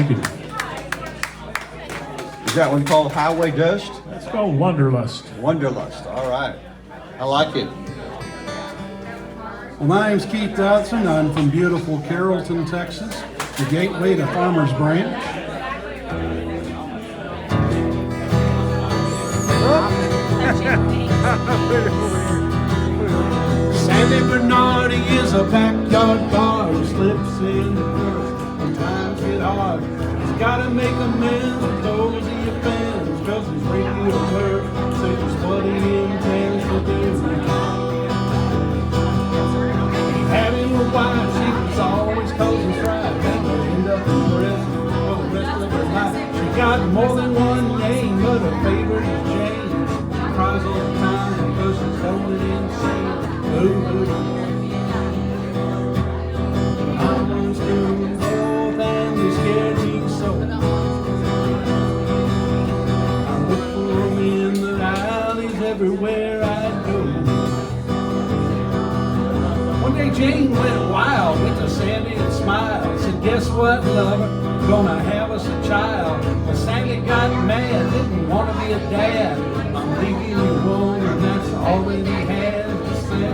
Thank you. Is that one called Highway Dust? It's called Wanderlust. Wanderlust. All right. I like it. Well, my name's Keith Dodson. I'm from beautiful Carrollton, Texas, the gateway to Farmers Branch. Sandy Bernardi is a backyard car who slips in the dirt when times get hard. He's gotta make amends with those he offends, cause he's Rickey alert, so just what he intends to do. Having a wife, she was always causing strife, and would end up in prison for the rest of her life. She got more than one name, but her favorite is Jane. She cries all the time because she's going insane. Ooh. Hormones doing both, and they scared me so. I look for them in the alleys everywhere I go. One day Jane went wild, went to Sandy and smiled. Said, guess what, lover, gonna have us a child. But Sandy got mad, didn't want to be a dad. I'm leaving you alone, and that's all that he had to say.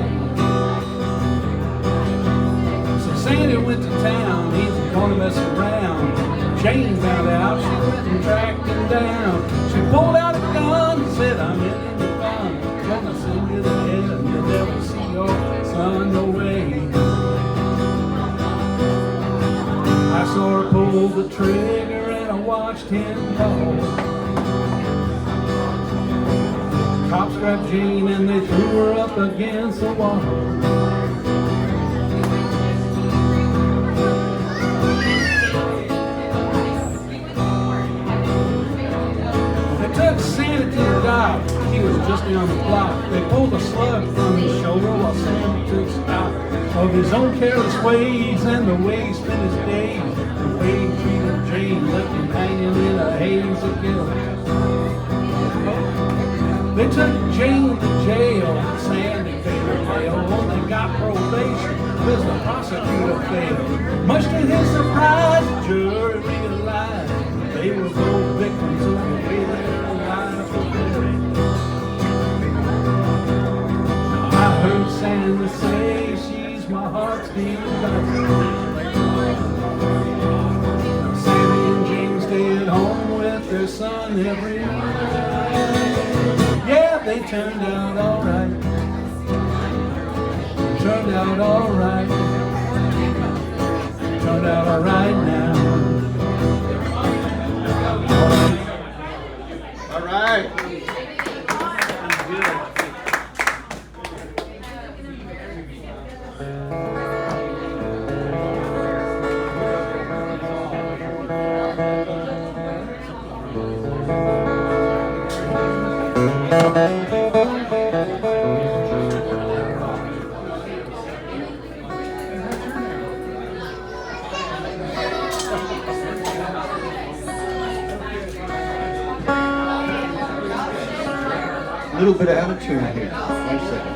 So Sandy went to town, he's gonna mess around. Jane found out, she went and tracked him down. She pulled out a gun and said, I'm in the fun. Gonna send you to heaven, you'll never see your son no way. I saw her pull the trigger and I watched him fall. Cops grabbed Jane and they threw her up against the wall. They took Sandy to the dock. He was just down the block. They pulled a slug from his shoulder while Sandy took stock of his own careless ways and the way he spent his days. The way he treated Jane left him hanging in a haze of guilt. They took Jane to jail. Sandy paid her bail. They got probation because the prosecutor failed. Much to his surprise, the jury realized they were both victims of the way their lives were buried. I heard Sandy say she's my heart's desire. Sandy and Jane stayed home with their son every night. Yeah, they turned out all right. Turned out all right. Turned out all right now. All right. A little bit out of tune here. 1 second.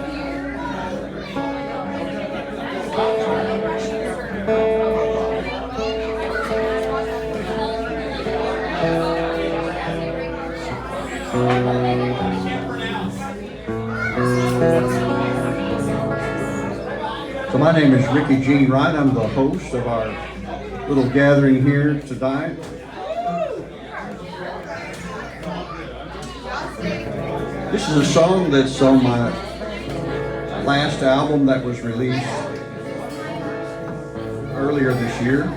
So my name is Rickey Gene Wright. I'm the host of our little gathering here tonight. This is a song that's on my last album that was released earlier this year.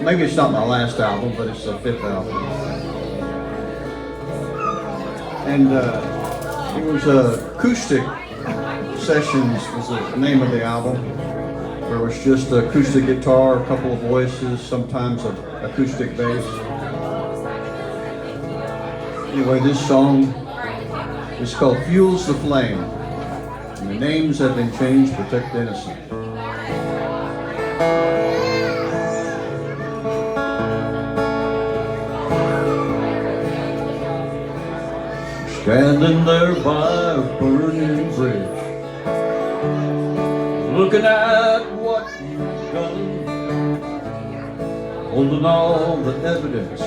Maybe it's not my last album, but it's the 5th album. And it was Acoustic Sessions was the name of the album. There was just acoustic guitar, a couple of voices, sometimes an acoustic bass. Anyway, this song is called Fuels the Flame. And the names have been changed to protect the innocent. Standing there by a burning bridge, looking at what you've done. holding all the evidence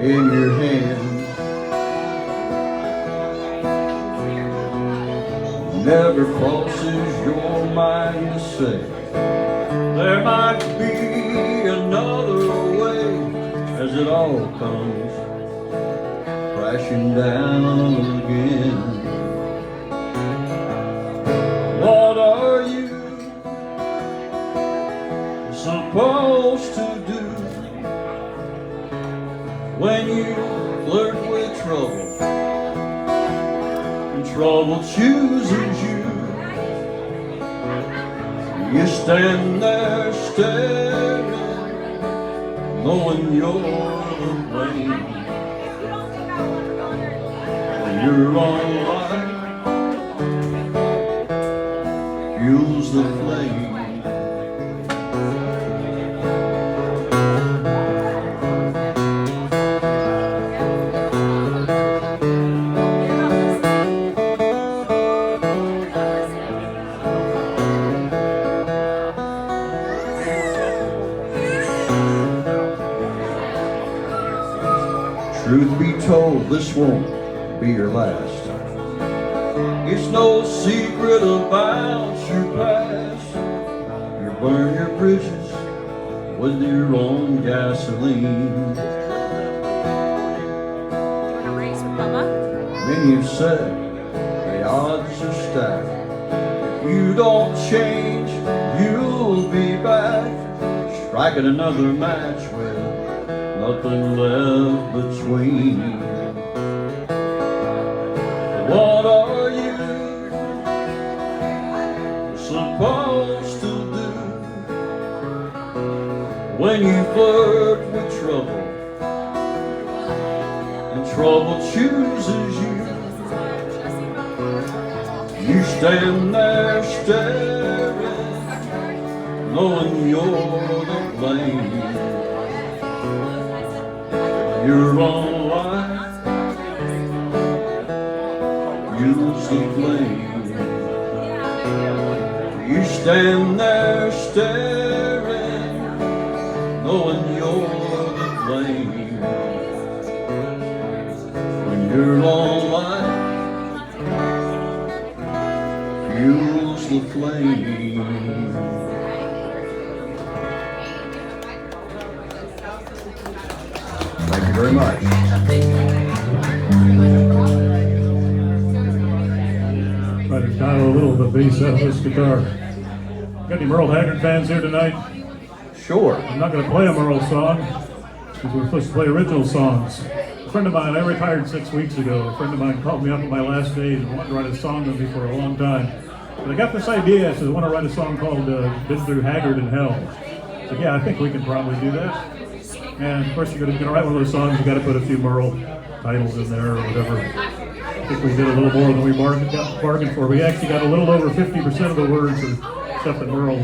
in your hand. Never crosses your mind to say there might be another way, as it all comes crashing down again. What are you supposed to do when you flirt with trouble and trouble chooses you? You stand there staring, knowing you're the blame. Your own life fuels the flame. Truth be told, this won't be your last. It's no secret about your past. You burn your bridges with your own gasoline. Many have said the odds are stacked. If you don't change, you'll be back striking another match with nothing left between. What are you supposed to do when you flirt with trouble and trouble chooses you? You stand there staring, knowing you're the blame. Your own life fuels the flame. You stand there staring, knowing you're the blame. When your own life fuels the flame. Thank you very much. Try to dial a little of the bass out of this guitar. Got any Merle Haggard fans here tonight? Sure. I'm not going to play a Merle song because we're supposed to play original songs. A friend of mine, I retired 6 weeks ago. A friend of mine called me up on my last days and wanted to write a song with me for a long time. But I got this idea. I said, I want to write a song called Been Through Haggard in Hell. So yeah, I think we can probably do that. And of course, you're going to write one of those songs, you got to put a few Merle titles in there or whatever. I think we did a little more than we bargained for. We actually got a little over 50% of the words are stuff that Merle,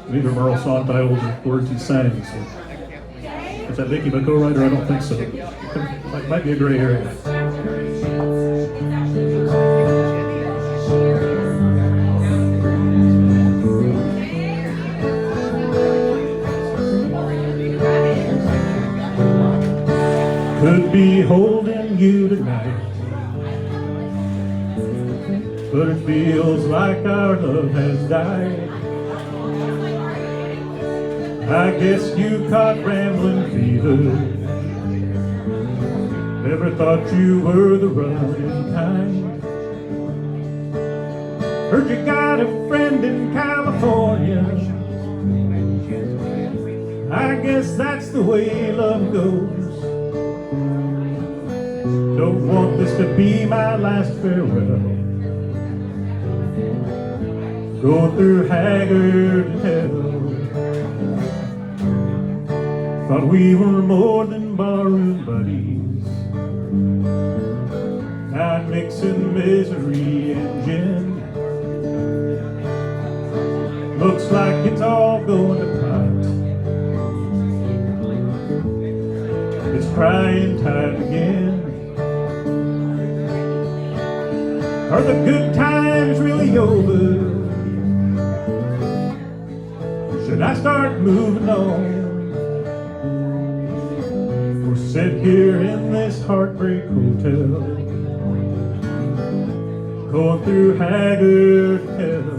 either Merle song titles or words he sang. So, is that Vicky McCo-writer? I don't think so. Might be a gray area. Could be holding you tonight, but it feels like our love has died. I guess you caught rambling fever. Never thought you were the running kind. Heard you got a friend in California. I guess that's the way love goes. Don't want this to be my last farewell. Going through Haggard hell. Thought we were more than barroom buddies. Now I'm mixing misery and gin. Looks like it's all going to pot. It's crying time again. Are the good times really over? Should I start moving on? sit here in this heartbreak hotel, going through haggard hell.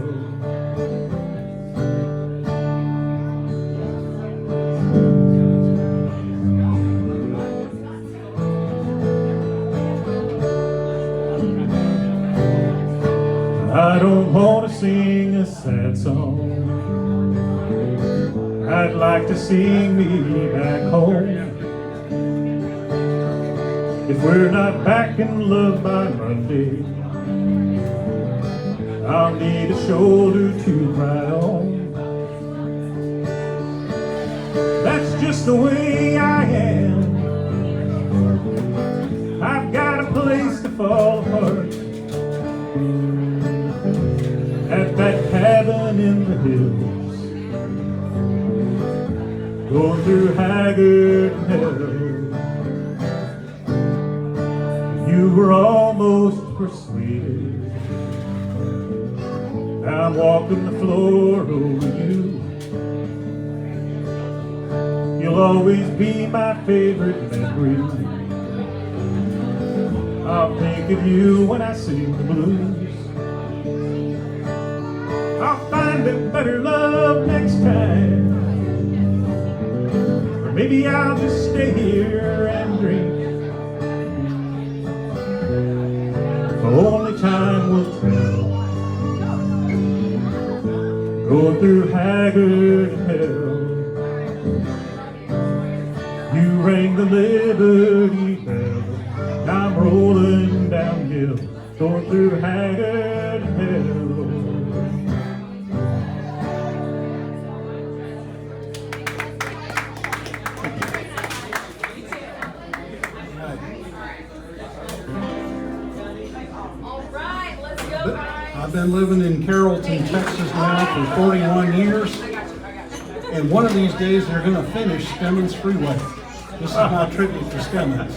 I don't want to sing a sad song. I'd like to sing me back home. If we're not back in love by Monday, I'll need a shoulder to cry on. That's just the way I am. I've got a place to fall apart at that cabin in the hills, going through haggard hell. You were almost persuaded. I'm walking the floor over you. You'll always be my favorite memory. I'll think of you when I sing the blues. I'll find a better love next time. Or maybe I'll just stay here and drink. Only time will tell. Going through haggard hell. You rang the Liberty Bell. I'm rolling downhill, going through haggard hell. I've been living in Carrollton, Texas now for 41 years, and one of these days they're going to finish Stemmons Freeway. This is my tribute to Stemmons.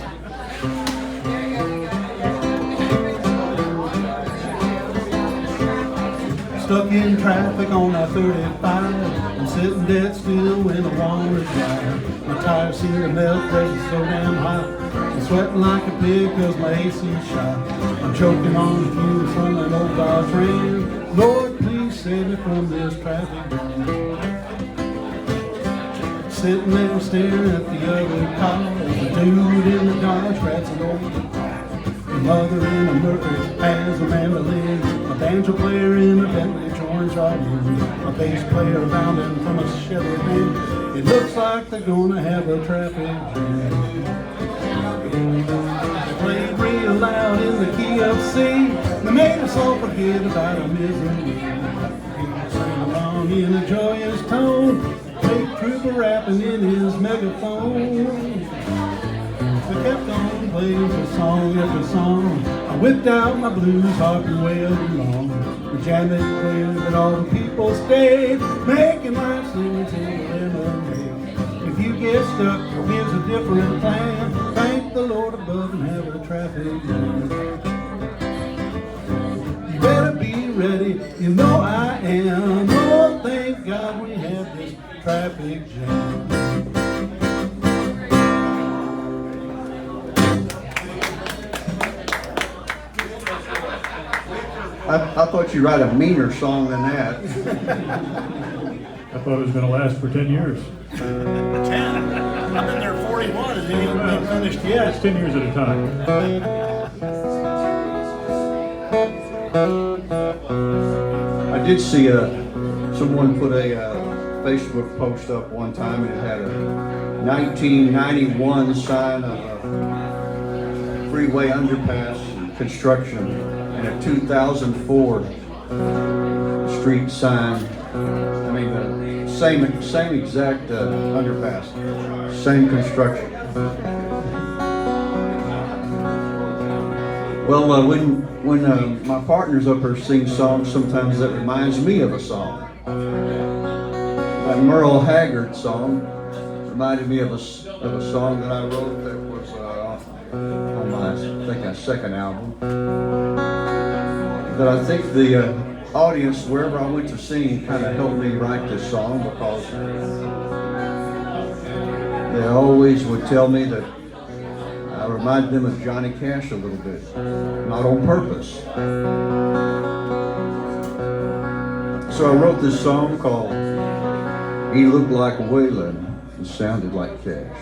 Stuck in traffic on I-35, I'm sitting dead still when I want to drive. My tires seem to melt, pressure's so damn hot. I'm sweating like a pig cause my AC's shot. I'm choking on the fumes from an old Dodge Ram. Lord, please save me from this traffic jam. Sitting there staring at the other car, the dude in the Dodge rats an old car. My mother in a Mercury has a mandolin. A banjo player in a Bentley joins right in. A bass player bounding from a Chevy van. It looks like they're gonna have a traffic jam. Played real loud in the key of C. They made us all forget about our misery. People sang along in a joyous tone. Big trooper rapping in his megaphone. We kept on playing the song after song. I whipped out my blues harp and wailed along. We jammed it clear, but all the people stayed, making life sing till the lemonade. If you get stuck, here's a different plan. Thank the Lord above and have a traffic jam. You better be ready, you know I am. Oh, thank God we have this traffic jam. I thought you'd write a meaner song than that. I thought it was going to last for 10 years. 10? I've been there 41 and they haven't been finished Yeah, yet. it's 10 years at a time. I did see someone put a Facebook post up one time, and it had a 1991 sign of a freeway underpass construction and a 2004 street sign. I mean, the same exact underpass, same construction. Well, when my partners up here sing songs, sometimes that reminds me of a song. That Merle Haggard song reminded me of a song that I wrote that was on my, I think, my second album. That I think the audience, wherever I went to sing, kind of helped me write this song, because they always would tell me that reminded them of Johnny Cash a little bit, not on purpose. So I wrote this song called He Looked Like Waylon and Sounded Like Cash.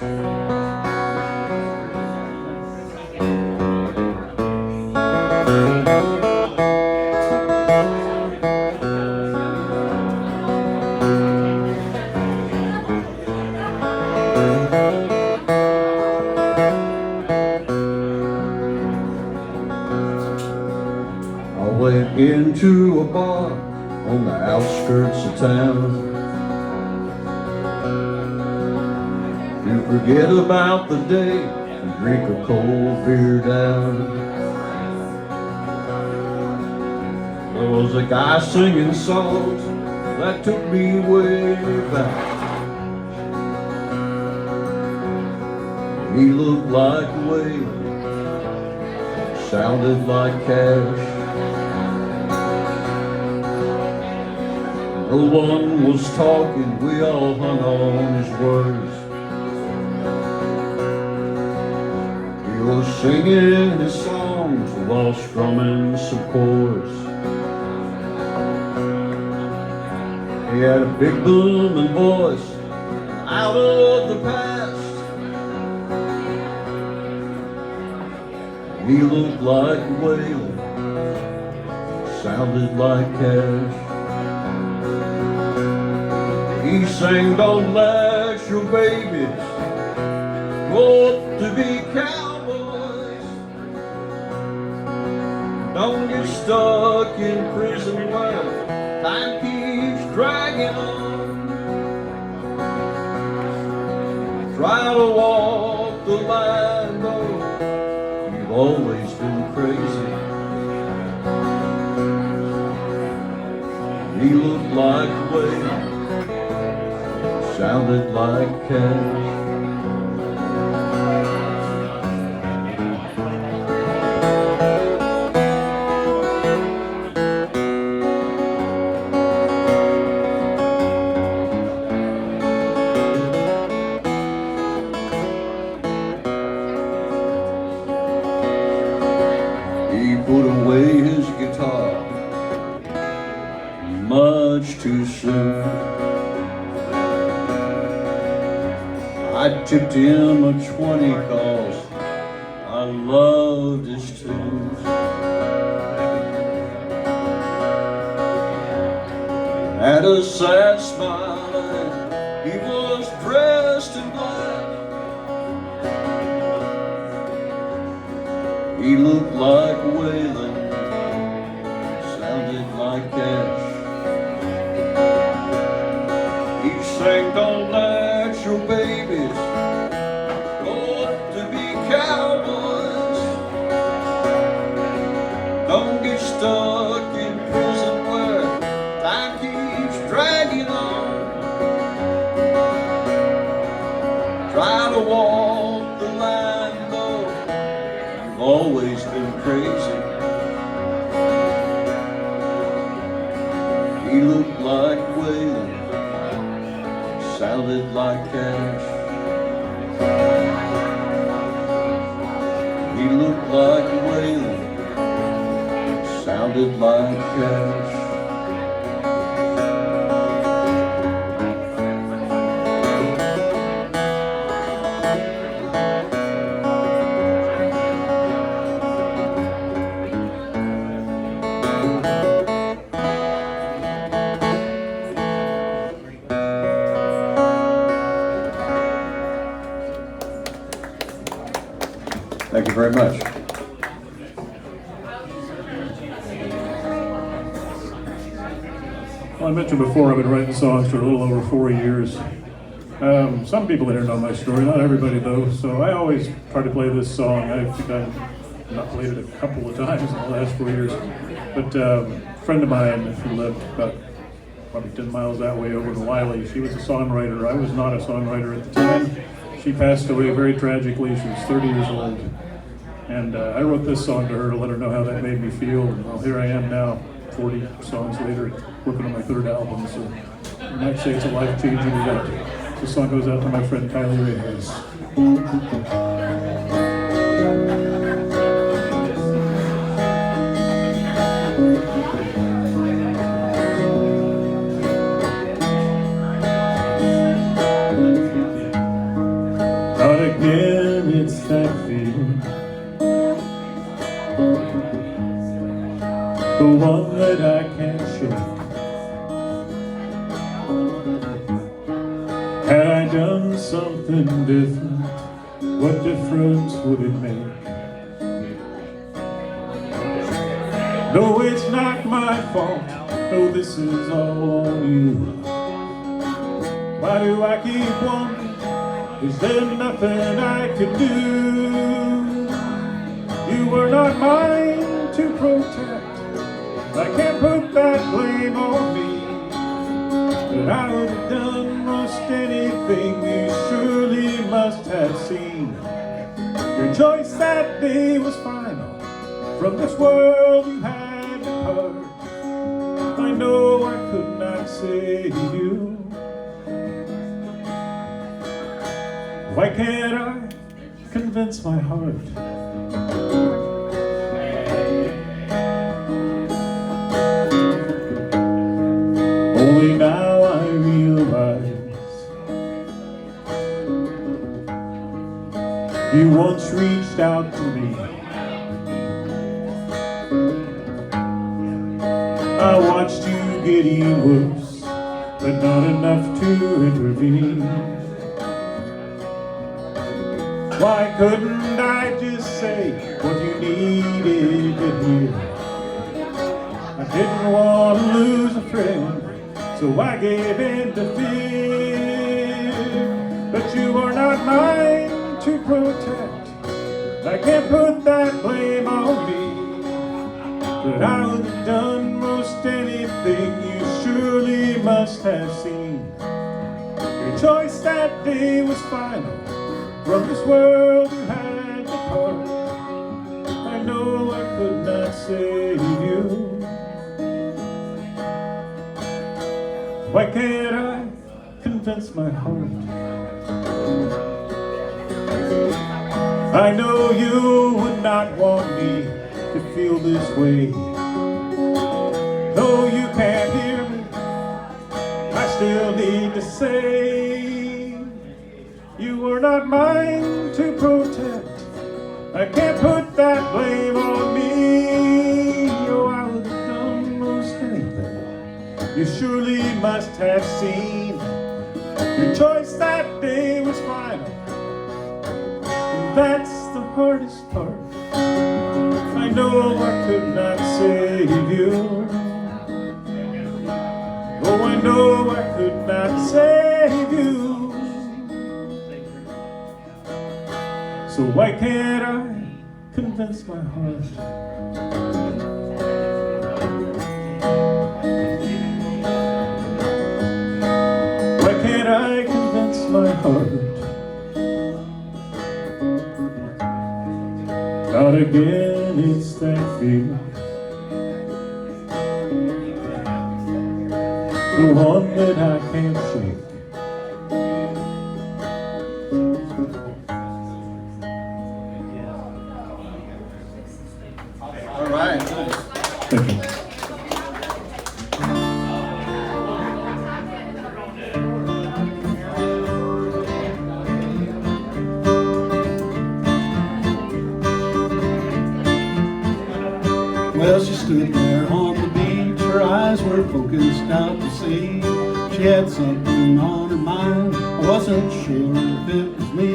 Into a bar on the outskirts of town to forget about the day and drink a cold beer down. There was a guy singing songs that took me way back. He looked like Waylon, sounded like Cash. No one was talking, we all hung on his words. He was singing his songs while strumming some chords. He had a big booming voice out of the past. He looked like Waylon, sounded like Cash. He sang, don't let your babies grow up to be cowboys. Don't get stuck in prison where time keeps dragging on. Try to walk the line though, you've always been crazy. He looked like Waylon, sounded like Cash. He put away his guitar much too soon. I tipped him a 20 cause I loved his tunes. Had a sad smile and he was dressed in black. He looked like Waylon, sounded like Cash. He sang, don't let your babies grow up to be cowboys. Don't get stuck in prison where time keeps dragging on. Try to walk the line though, you've always been crazy. He looked like Waylon, sounded like Cash. He looked like Waylon, sounded like Cash. Thank you very much. Well, I mentioned before I've been writing songs for a little over 4 years. Some people in here know my story, not everybody though, so I always try to play this song. I think I've not played it a couple of times in the last 4 years. But a friend of mine who lived about probably 10 miles that way over in Wiley, she was a songwriter. I was not a songwriter at the time. She passed away very tragically. She was 30 years old. And I wrote this song to her to let her know how that made me feel. And well, here I am now, 40 songs later, working on my third album. So you might say it's a life-changing event. This song goes out to my friend Kylie Reyes. again, it's that feeling, the one that I can't shake. Had I done something different, what difference would it make? No, it's not my fault, no, this is all on you. Why do I keep wondering, is there nothing I could do? You were not mine to protect, I can't put that blame on me. But I would have done most anything, you surely must have seen. Your choice that day was final, from this world you had to part. I know I could not save you. Why can't I convince my heart? Only now I realize you once reached out to me. I watched you getting worse, but not enough to intervene. Why couldn't I just say what you needed to hear? I didn't want to lose a friend, so I gave in to fear. But you are not mine to protect, I can't put that blame on me. But I would have done most anything, you surely must have seen. Your choice that day was final, from this world you had to part. I know I could not save you. Why can't I convince my heart? I know you would not want me to feel this way. Though you can't hear me, I still need to say, you were not mine to protect, I can't put that blame on me. Oh, I would have done most anything, you surely must have seen. Your choice that day was final, and that's the hardest part. I know I could not save you. Oh, I know I could not save you. So why can't I convince my heart? Why can't I convince my heart? Not again, it's that feeling, the one that I can't shake. All right. Thank you. Well, she stood there on the beach, her eyes were focused out to sea. She had something on her mind, I wasn't sure if it was me.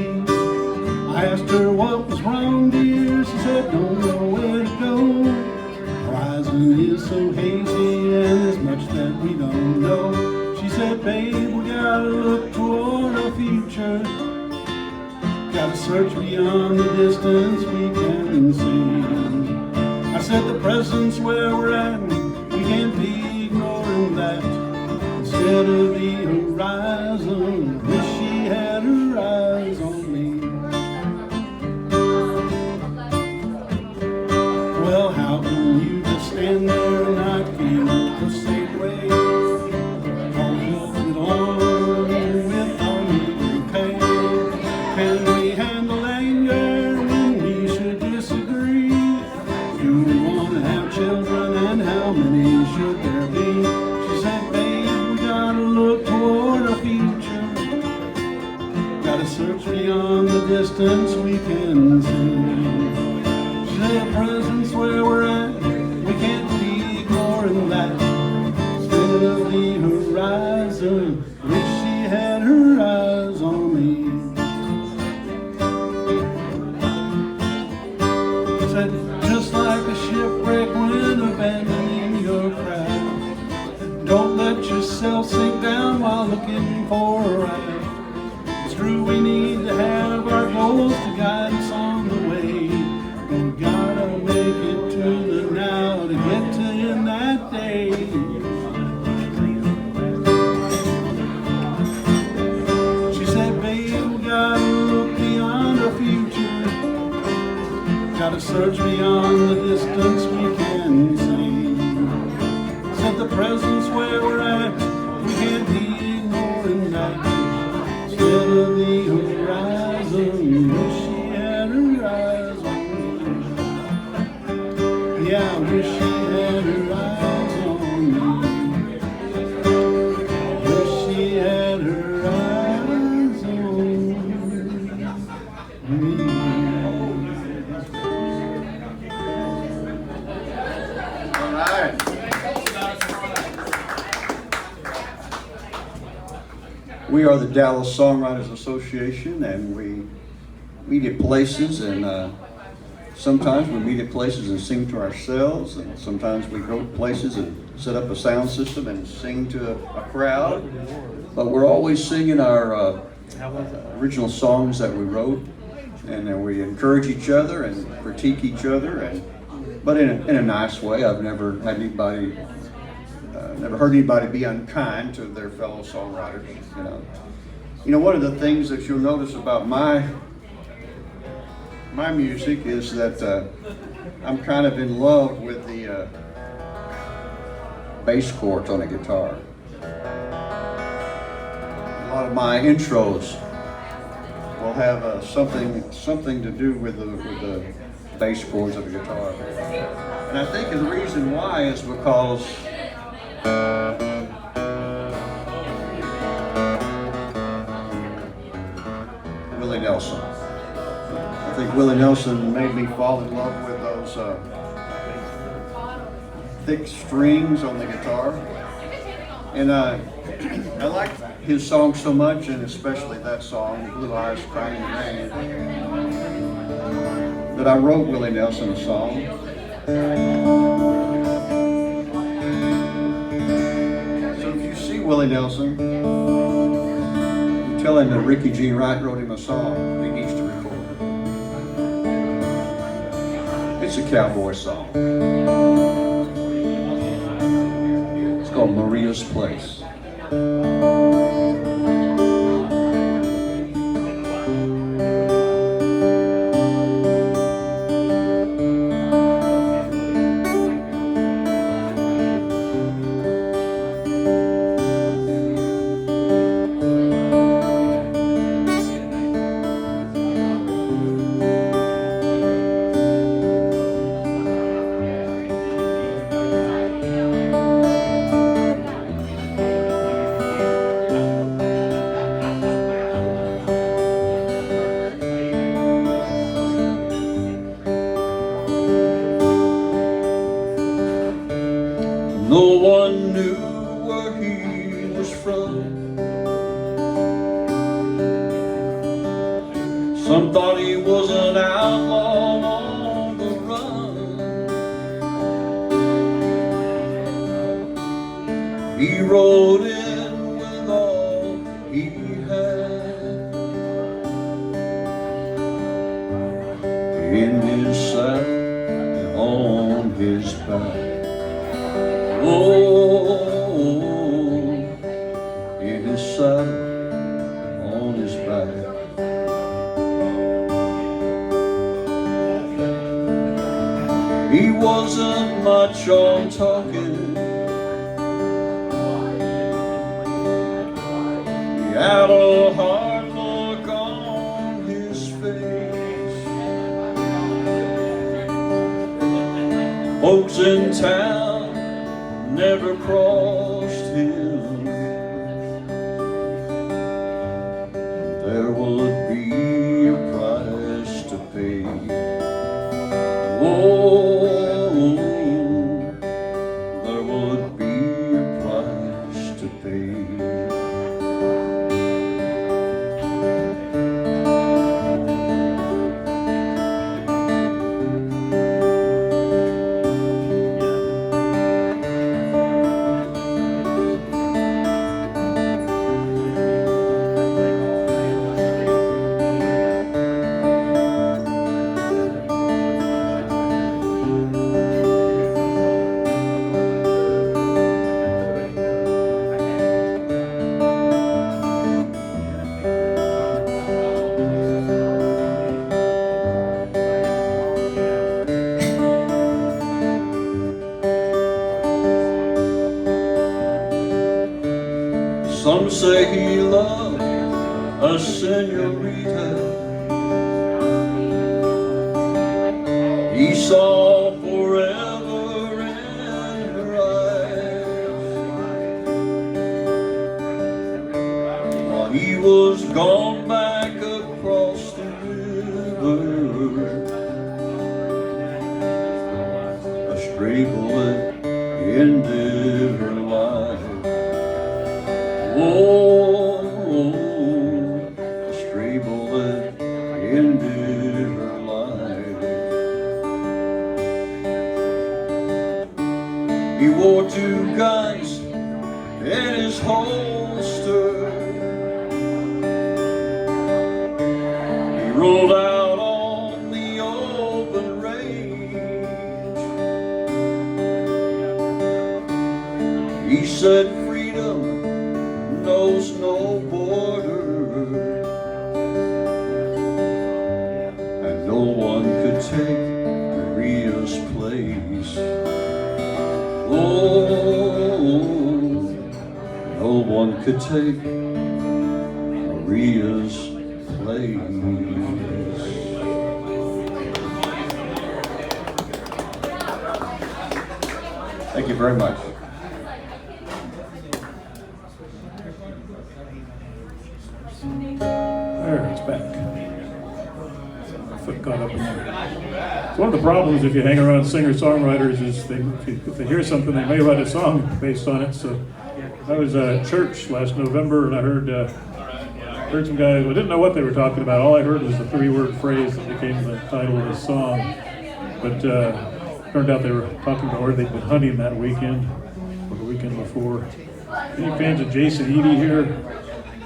I asked her what was wrong, dear, she said don't know where to go. Horizon is so hazy and there's much that we don't know. She said, babe, we gotta look toward our future, gotta search beyond the distance we can see. I said the present's where we're at, we can't be ignoring that. Instead of the horizon, wish she had her eyes on me. Well, how can you just stand there and not feel the same way? All it on with our meager pain. Can we handle anger when we should disagree? Do we want to have children and how many should there be? She said, babe, we gotta look toward our future, gotta search beyond beyond the distance we can see. She said, presence where we're at, we can't be ignoring that. Instead of the horizon, wish she had her eyes on me. She said, just like a shipwreck when abandoning your craft, don't let yourself sink down while looking for a raft. It's true we need to have our goals to guide us on the way. We gotta make it to the now to get to in that day. She said, babe, we gotta look beyond our future. Gotta search beyond the distance we can see. Said the presence where we're at, we can't be ignoring that. Instead of the horizon, wish she had her eyes on me. Yeah, I wish she had her eyes on me. Wish she had her eyes on me. All right. We are the Dallas Songwriters Association, and we meet at places, and sometimes we meet at places and sing to ourselves, and sometimes we go to places and set up a sound system and sing to a crowd. But we're always singing our original songs that we wrote, and then we encourage each other and critique each other, but in a nice way. I've never had anybody. Never heard anybody be unkind to their fellow songwriters. You know, one of the things that you'll notice about my music is that I'm kind of in love with the bass chords on a guitar. A lot of my intros will have something to do with the bass chords of a guitar, and I think the reason why is because Willie Nelson. I think Willie Nelson made me fall in love with those thick strings on the guitar. And I like his song so much, and especially that song, Blue Eyes Crying in the Rain, that I wrote Willie Nelson a song. Willie Nelson, tell him that Rickey G. Wright wrote him a song he needs to record. It's a cowboy song. It's called Maria's Place. No one knew where he was from. Some thought he was an outlaw on the run. He rode in with all he had in his saddle and on his back. Oh, in his saddle, on his back. He wasn't much on talking. He had a hard look on his face. Folks in town never crossed him. There would be say he loved a senorita. He saw forever in her eyes. While he was gone back across the river, a stray bullet ended her life. Oh, a stray bullet ended her life. He wore 2 guns in his holster. He rolled out on the open range. He said freedom knows no border, and no one could take Maria's place. Oh, no one could take Maria's place. Thank you very much. There, it's back. My foot caught up in there. It's one of the problems if you hang around singer-songwriters is if they hear something, they may write a song based on it. So I was at church last November and I heard some guys, I didn't know what they were talking about. All I heard was the 3-word phrase that became the title of the song. But turned out they were talking about where they'd been hunting that weekend or the weekend before. Any fans of Jason Eady here?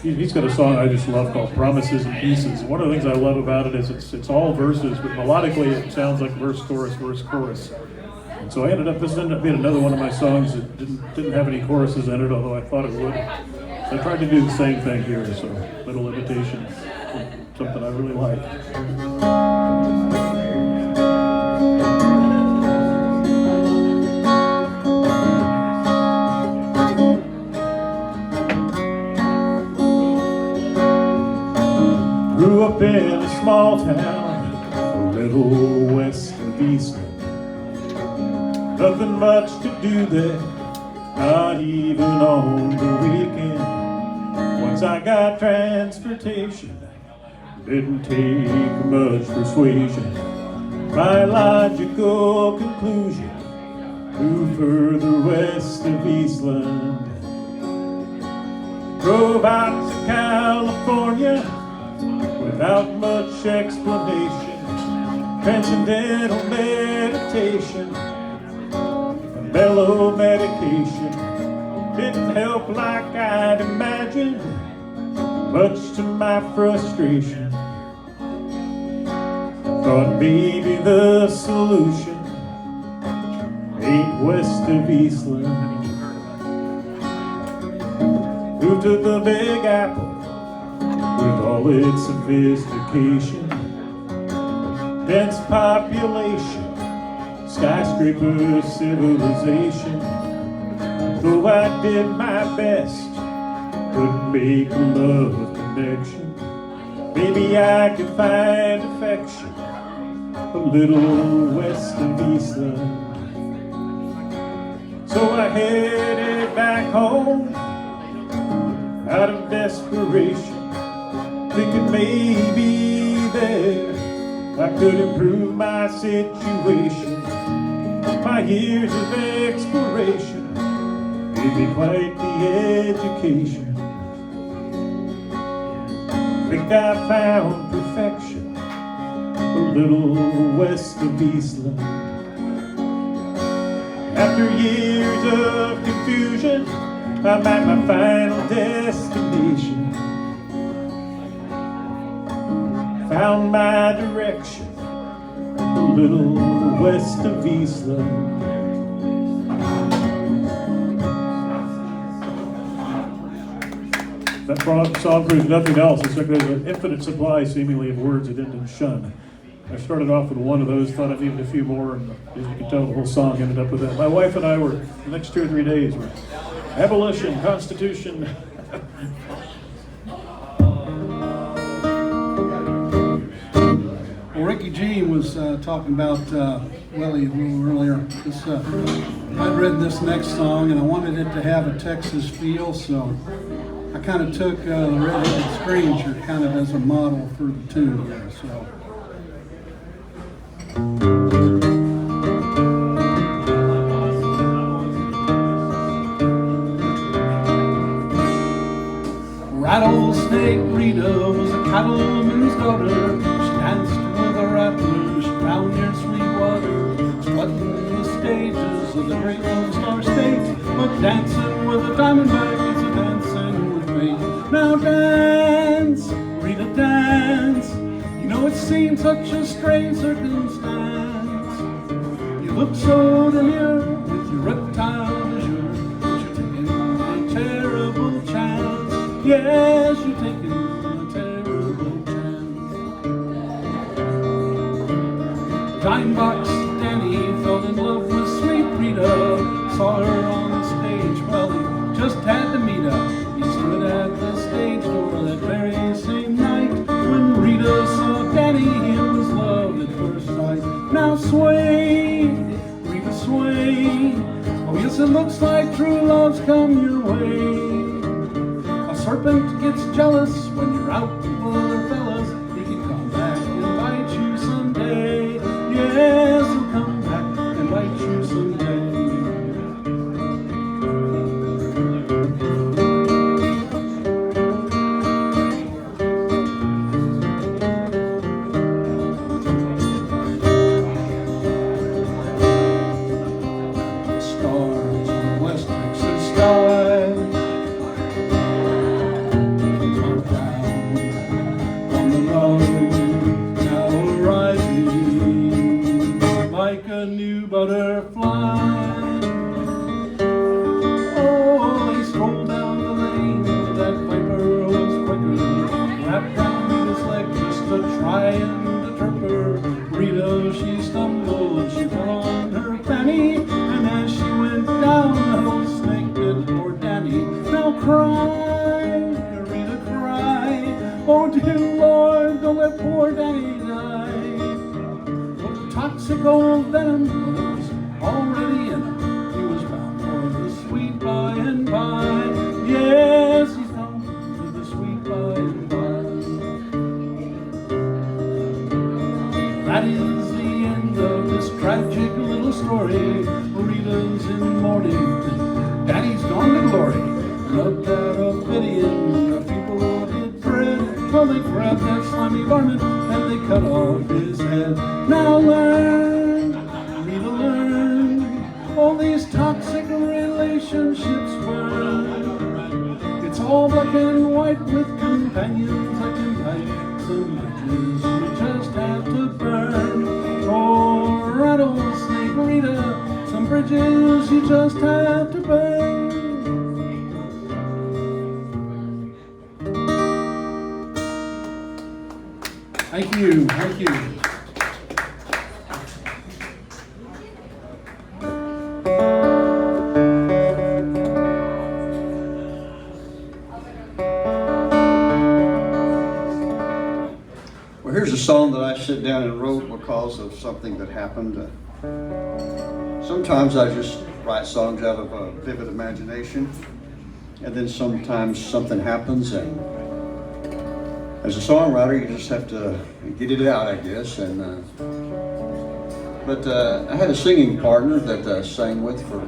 He's got a song I just love called Promises and Pieces. One of the things I love about it is it's all verses, but melodically it sounds like verse, chorus, verse, chorus. And so this ended up being another one of my songs that didn't have any choruses in it, although I thought it would. So I tried to do the same thing here, so a little imitation, something I really like. Grew up in a small town, a little west of Eastland. Nothing much to do there, not even on the weekend. Once I got transportation, didn't take much persuasion. My logical conclusion, moved further west of Eastland. Drove out to California without much explanation, transcendental meditation, and mellow medication didn't help like I'd imagined, much to my frustration. Thought maybe the solution ain't west of Eastland. Moved to the Big Apple with all its sophistication, dense population, skyscraper civilization. Though I did my best, couldn't make a love connection. Maybe I could find affection a little west of Eastland. So I headed back home out of desperation, thinking maybe there I could improve my situation. My years of exploration gave me quite the education. Think I found perfection a little west of Eastland. After years of confusion, I'm at my final destination. Found my direction a little west of Eastland. That song proves nothing else. It's like there's an infinite supply, seemingly, of words that end in shun. I started off with one of those, thought I needed a few more, and as you can tell, the whole song ended up with that. My wife and I were, the next 2 or 3 days, were abolition, Constitution, Well, Rickey G was talking about Willie a little earlier. I'd read this next song and I wanted it to have a Texas feel, so I kind of took the Red-Headed Stranger kind of as a model for the tune here. So. Rattlesnake Rita was a cattleman's daughter. She danced with a rattler, she found near Sweetwater, strutting the stages of the great Lone Star State. But dancing with a diamondback is a dancing with fate. Now dance, Rita, dance. You know it seems such a strange circumstance. You look so demure with your reptile azure, but you're taking a terrible chance. Yes, you're taking a terrible chance. Dimebox Danny fell in love with sweet Rita. Saw her on the stage, well, he just had to meet her. He stood at the stage door that very same night. When Rita saw Danny, it was love at first sight. Now sway, Rita, sway. Oh yes, it looks like true love's come your way. Serpent gets jealous when you're out with other fellas. He can come back and bite you someday. Yes, he'll come back and bite you someday. Stars on the West Texas sky. A new butterfly. Oh, they strolled down the lane. That viper was quicker. Wrapped round Rita's leg just to try and deterp her. Rita, she stumbled, she fell on her fanny, and as she went down, the whole snake bit poor Danny. Now cry, Rita, cry. Oh dear Lord, don't let poor Danny die. Toxic old venom was already in him. He was bound for the sweet by and by. Yes, he's bound for the sweet by and by. That is the end of this tragic little story. Rita's in mourning, Daddy's gone to glory. Loved that Ophidian, the people did dread. Well, they grabbed that slimy varmint and they cut off his head. Now learn, Rita, learn. All these toxic relationships burn. It's all black and white with companions I can light. Some bridges you just have to burn. Oh, rattlesnake Rita, some bridges you just have to burn. Thank you, thank you. Well, here's a song that I sit down and wrote because of something that happened. Sometimes I just write songs out of a vivid imagination, and then sometimes something happens, and as a songwriter, you just have to get it out, I guess. But I had a singing partner that I sang with for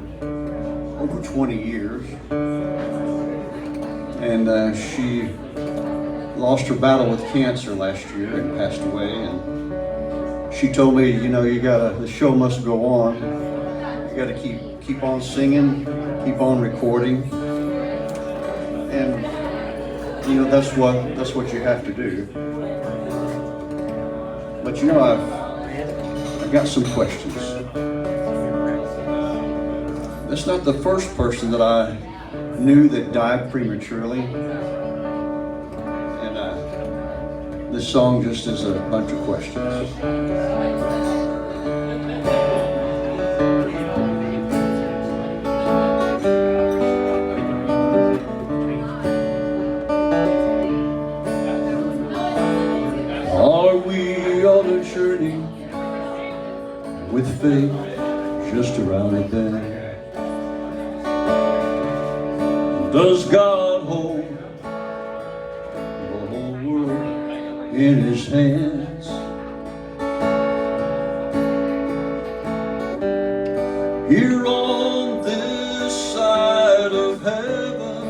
over 20 years, and she lost her battle with cancer last year and passed away. And she told me, you know, the show must go on. You gotta keep on singing, keep on recording, and you know that's what you have to do. But you know, I've got some questions. That's not the first person that I knew that died prematurely, and this song just is a bunch of questions. with faith just around the bend. Does God hold the whole world in his hands? Here on this side of heaven,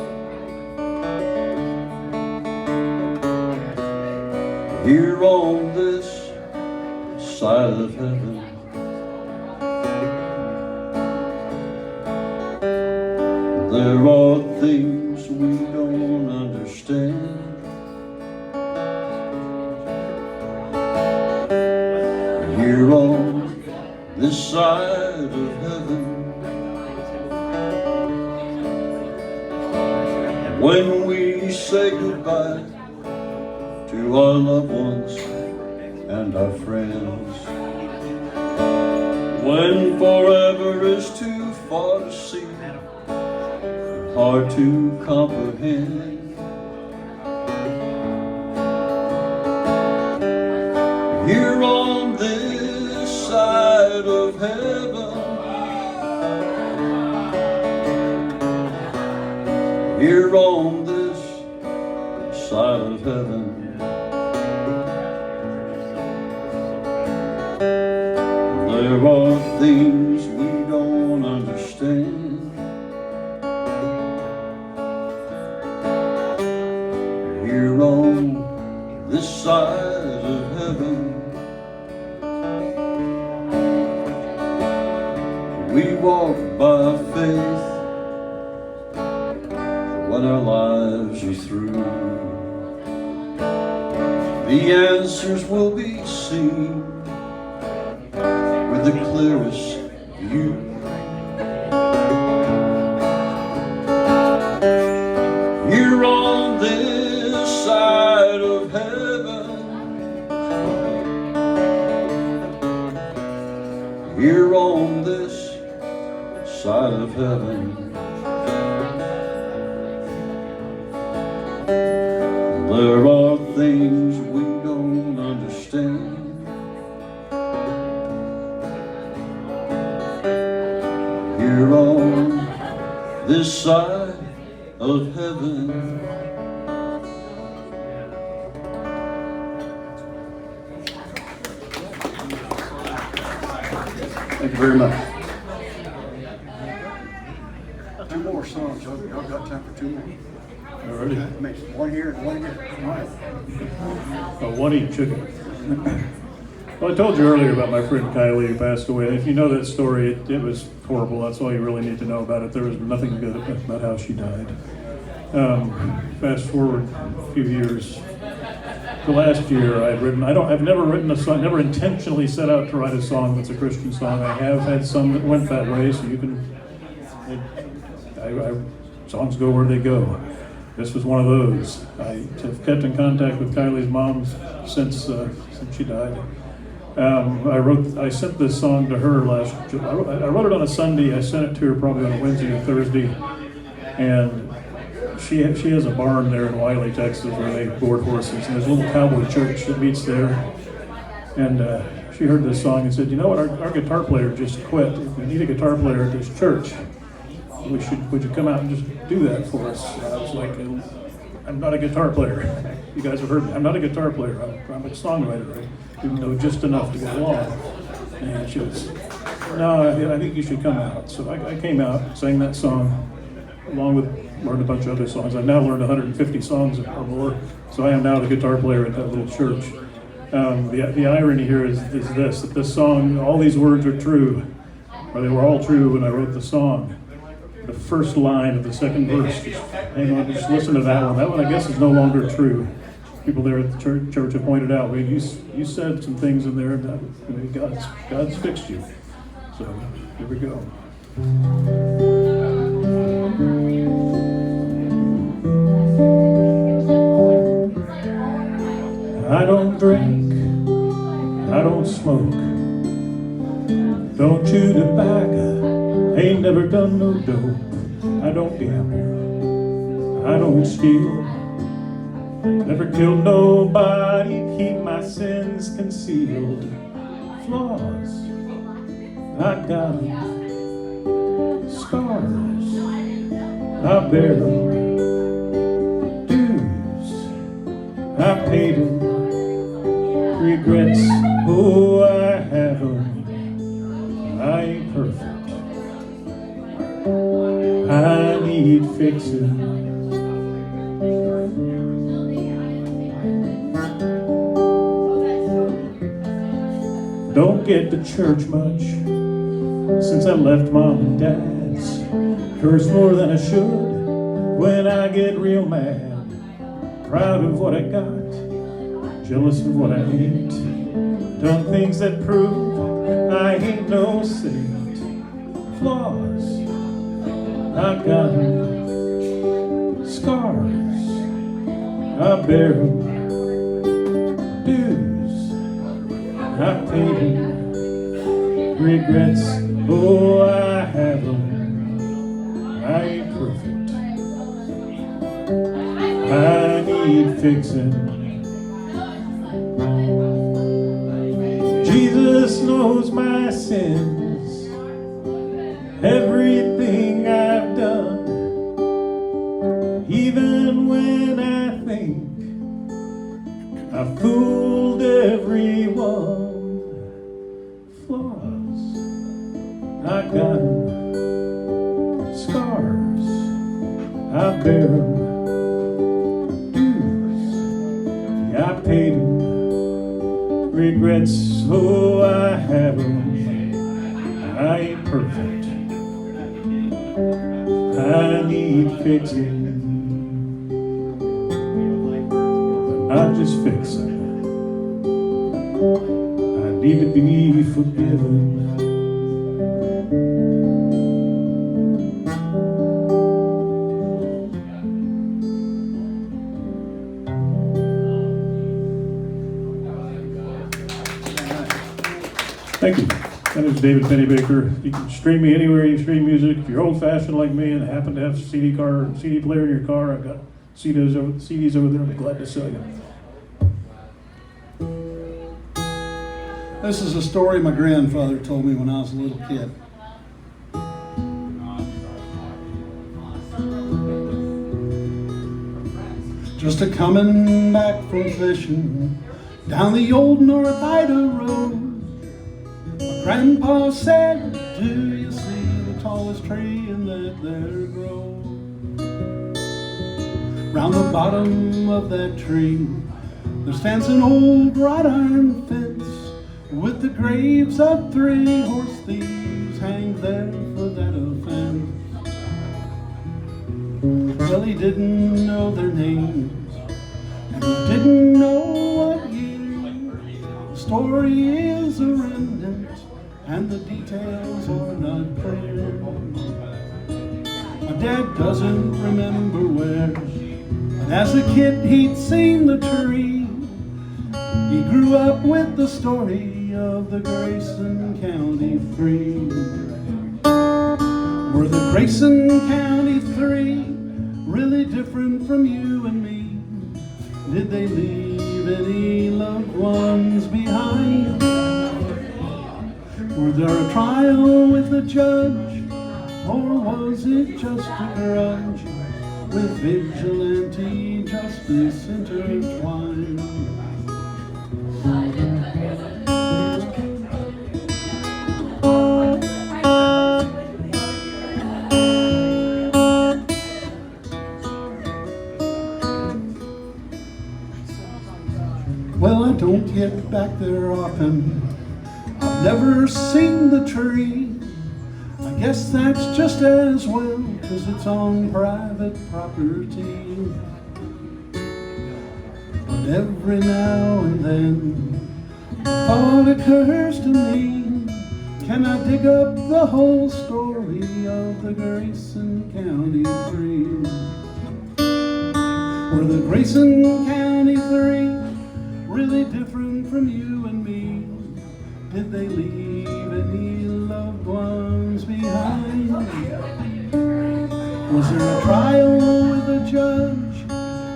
here on this side of heaven, there are things we don't understand. Here on this side of heaven, when we say goodbye to our loved ones and our friends, when forever is too far to see, hard to comprehend, here on this side of heaven, here on this side of heaven, there are things we don't understand. Here on this side of heaven, we walk by faith when our lives are through. The answers will be seen with the clearest view. Here on this side of heaven, here on this side of heaven, there are things we don't understand. Here on this side of heaven. Thank you very much. Two more songs. Y'all got time for two more? Already. One here and one here. All right. One each chicken. Well, I told you earlier about my friend Kylie who passed away. If you know that story, it was horrible. That's all you really need to know about it. There was nothing good about how she died. Fast forward a few years. The last year I've never written a song, never intentionally set out to write a song that's a Christian song. I have had some that went that way, so you can, songs go where they go. This was one of those. I have kept in contact with Kylie's mom since she died. I sent this song to her last. I wrote it on a Sunday. I sent it to her probably on a Wednesday or Thursday, and she has a barn there in Wiley, Texas, where they board horses. And there's a little cowboy church that meets there. And she heard this song and said, "You know what? Our guitar player just quit. We need a guitar player at this church. Would you come out and just do that for us?" And I was like, "I'm not a guitar player. You guys have heard me. I'm not a guitar player. I'm a songwriter. I do know just enough to get along." And she was, "No, I think you should come out." So I came out, sang that song, along with learned a bunch of other songs. I've now learned 150 songs or more. So I am now the guitar player at that little church. The irony here is this: that this song, all these words are true, or they were all true when I wrote the song. The first line of the second verse, hang on, just listen to that one. That one, I guess, is no longer true. People there at the church have pointed out, you said some things in there that God's fixed you. So here we go. I don't drink, I don't smoke, don't chew tobacco, ain't never done no dope. I don't gamble, I don't steal, never killed nobody, keep my sins concealed. Flaws, I got 'em. Scars, I bear 'em. Dues, I paid 'em. Regrets, oh, I have 'em. I ain't perfect. I need fixing. Don't get to church much since I left mom and dad's. Curse more than I should when I get real mad. Proud of what I got, jealous of what I ain't. Done things that prove I ain't no saint. Flaws, I got 'em. Scars, I bear 'em. Dues, I paid 'em. Regrets, oh, I have 'em. I ain't perfect. I need fixing. Jesus knows my sins, everything I've done. Even when I think I fooled everyone. Flaws, I got 'em. Scars, I bear 'em. Dues, yeah, I paid 'em. Regrets, oh, I have 'em. I ain't perfect. I need fixing. Not just fixing. I need to be forgiven. Thank you. My name is David Pennybaker. You can stream me anywhere you stream music. If you're old-fashioned like me and happen to have a CD player in your car, I've got CDs over there. I'm glad to sell you. This is a story my grandfather told me when I was a little kid. Just a coming back from fishing down the old North Ida Road. My grandpa said, do you see the tallest tree in that there grove? Round the bottom of that tree there stands an old wrought iron fence with the graves of 3 horse thieves hanged there for that offense. Well, he didn't know their names, and he didn't know what year. The story is a remnant, and the details are not clear. My dad doesn't remember where, but as a kid he'd seen the tree. He grew up with the story of the Grayson County Three. Were the Grayson County Three really different from you and me? Did they leave any loved ones behind? Were there a trial with a judge, or was it just a grudge with vigilante justice intertwined? Well, I don't get back there often. I've never seen the tree. I guess that's just as well, 'cause it's on private property. But every now and then the thought occurs to me, can I dig up the whole story of the Grayson County Three? Were the Grayson County Three really different from you and me? Did they leave any loved ones behind? Was there a trial with a judge,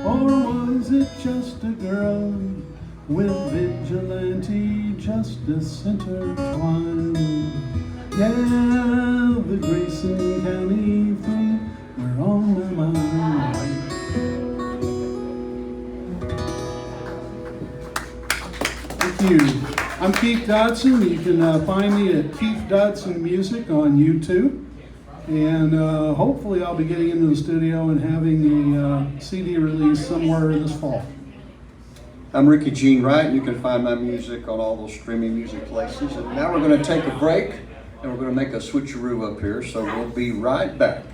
or was it just a grudge with vigilante justice intertwined? Yeah, the Grayson County three were on my mind. Thank you. I'm Keith Dodson. You can find me at Keith Dodson Music on YouTube. And hopefully I'll be getting into the studio and having a CD release somewhere this fall. I'm Rickey Gene Wright. You can find my music on all those streaming music places. And now we're going to take a break and we're going to make a switcheroo up here. So we'll be right back.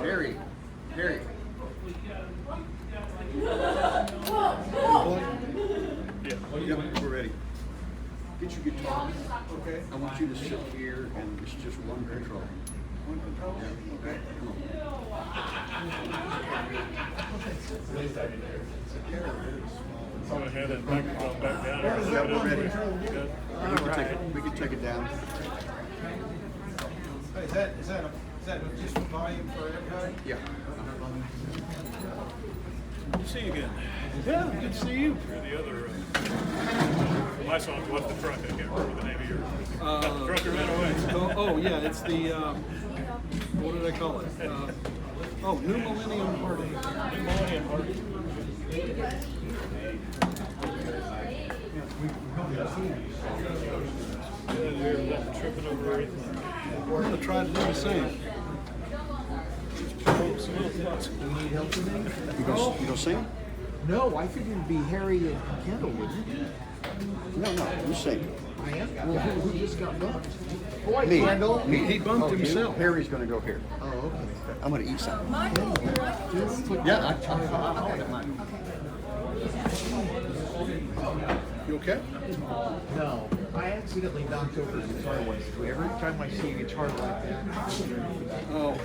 Harry. Yep, we're ready. Get your guitar. Okay. I want you to sit here and it's just one control. One control? Yeah. Okay. Come on. I'm gonna have that microphone back down. Yeah, we're ready. You good? We can take it down. Hey, is that just volume for everybody? Yeah. Good to see you again. Yeah, good to see you. You're the other, my song's What the Truck. I can't remember the name of yours. Got the trucker ran away. Oh yeah, it's the, what did I call it? New Millennium Party. New Millennium Party. Tripping over everything. We're gonna try to do the same. You gonna sing? No, I figured it'd be Harry and Kendall, wouldn't it? No, you sing. I am? Well, who just got bumped? Boy, Me. Kendall. He bumped himself. Harry's gonna go here. Oh, okay. I'm gonna eat something. Just put Yeah, I don't mind. You okay? No, I accidentally knocked over a guitar once too. Every time I see a guitar like that. Oh.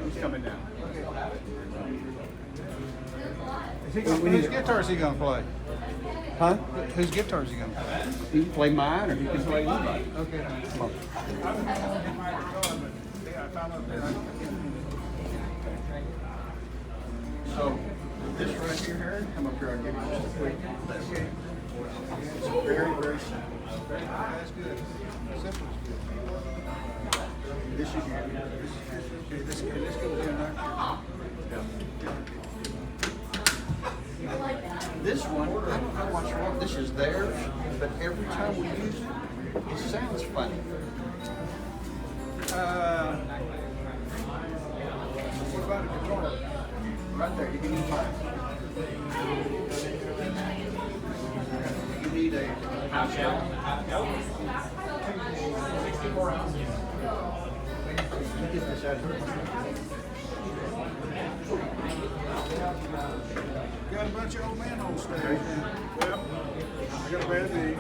He's coming down. Whose guitar is he gonna play? Huh? Whose guitar is he gonna play? He can play mine or he can play anybody. Okay. Come on. So, this right here, Harry, come up here, I'll give you just a quick. It's very, very simple. That's good. Simple is good. This is your, This goes in there. this one, I don't know what's wrong. This is theirs, but every time we use it, it sounds funny. What about a guitar? Right there, you can use mine. You need a house out. Get this out of here. Got a bunch of old men on stage. Well, I got a bad knee.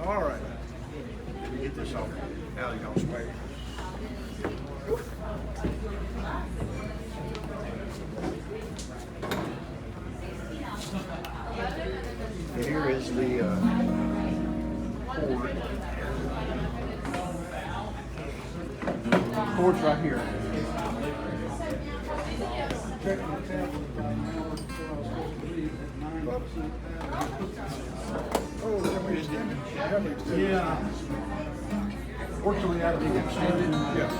All right. Let me get this off. Alley don't sway. Here is the cord. Cord's right here. Yeah. Fortunately, I think extended. Yeah.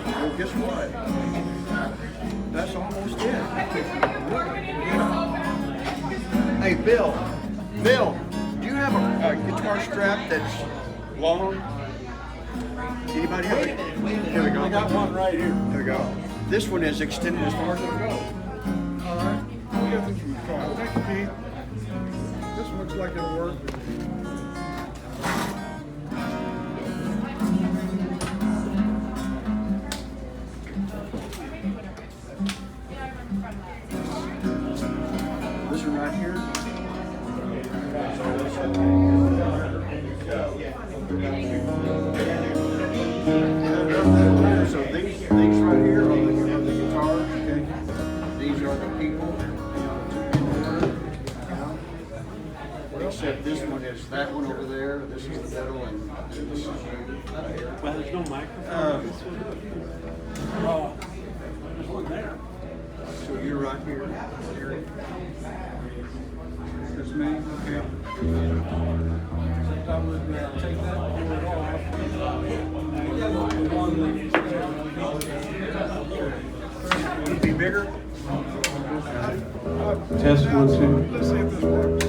Well, guess what? That's almost it. Hey, Bill, do you have a guitar strap that's long? Anybody have it? Here we go. I got one right here. There we go. This one is extended as far as it'll go. All right. We'll get this one tried. Thank you, Pete. This looks like it'll work. This one right here. So these right here are the guitars. Okay. These are the people. Except this one is that one over there. This is the middle, and this is you. Well, there's no microphone. There's one there. So you're right here. That's me. Okay. I would take that and pull it off. The one Would it be bigger? Test 1, 2. Let's see if this works.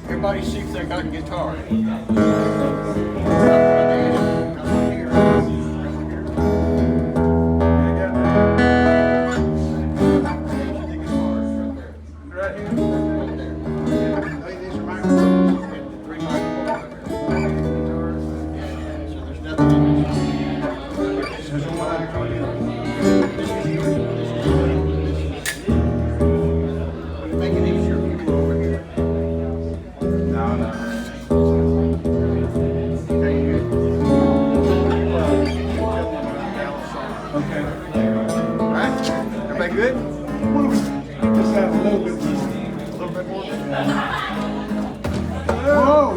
Everybody see if they got a guitar. Right here. So there's nothing in Make it easier for people over here. No. Okay. Right? Everybody good? Just have a little bit more. A little bit more? Whoa.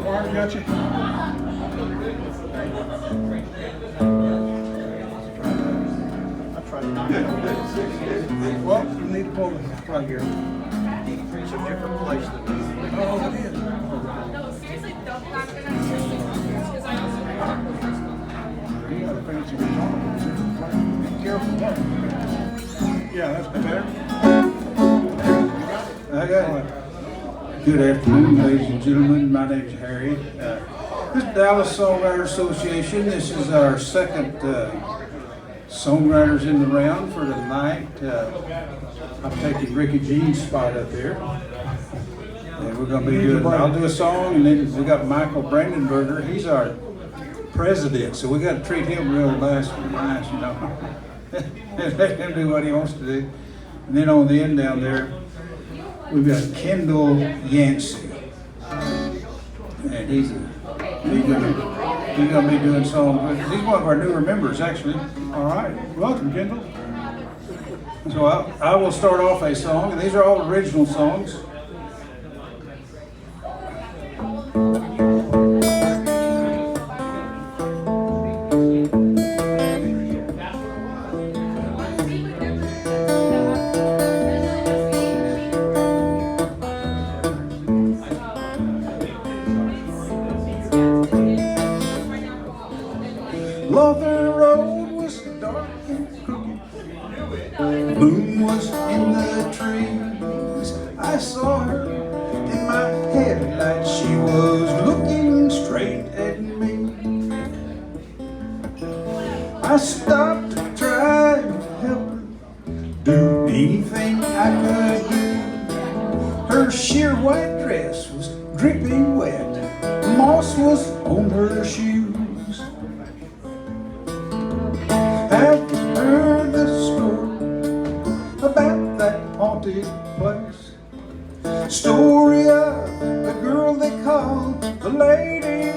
Wire got you? I tried to knock it out. Well, you need to pull the plug here. It's a different place than this. Oh, it is. No, seriously, don't knock it out. Because I also You got a fancy guitar. Be careful. Yeah, that's better. I got it. Good afternoon, ladies and gentlemen. My name is Harry. This is Dallas Songwriter Association. This is our second Songwriters in the Round for tonight. I'm taking Rickey Jean's spot up here. And we're going to be doing, I'll do a song, and then we got Michael Brandenberger. He's our president, so we got to treat him real nice, you know. Let him do what he wants to do. And then on the end down there, we've got Kendall Yancey. And he's gonna be doing songs. He's one of our newer members, actually. All right, welcome, Kendall. So I will start off a song, and these are all original songs. Lother Road was dark and crooked. Moon was in the trees. I saw her in my headlight. She was looking straight at me. I stopped to try to help her, do anything I could do. Her sheer white dress was dripping wet. Moss was on her shoes. Have you heard the story about that haunted place. Story of the girl they call the lady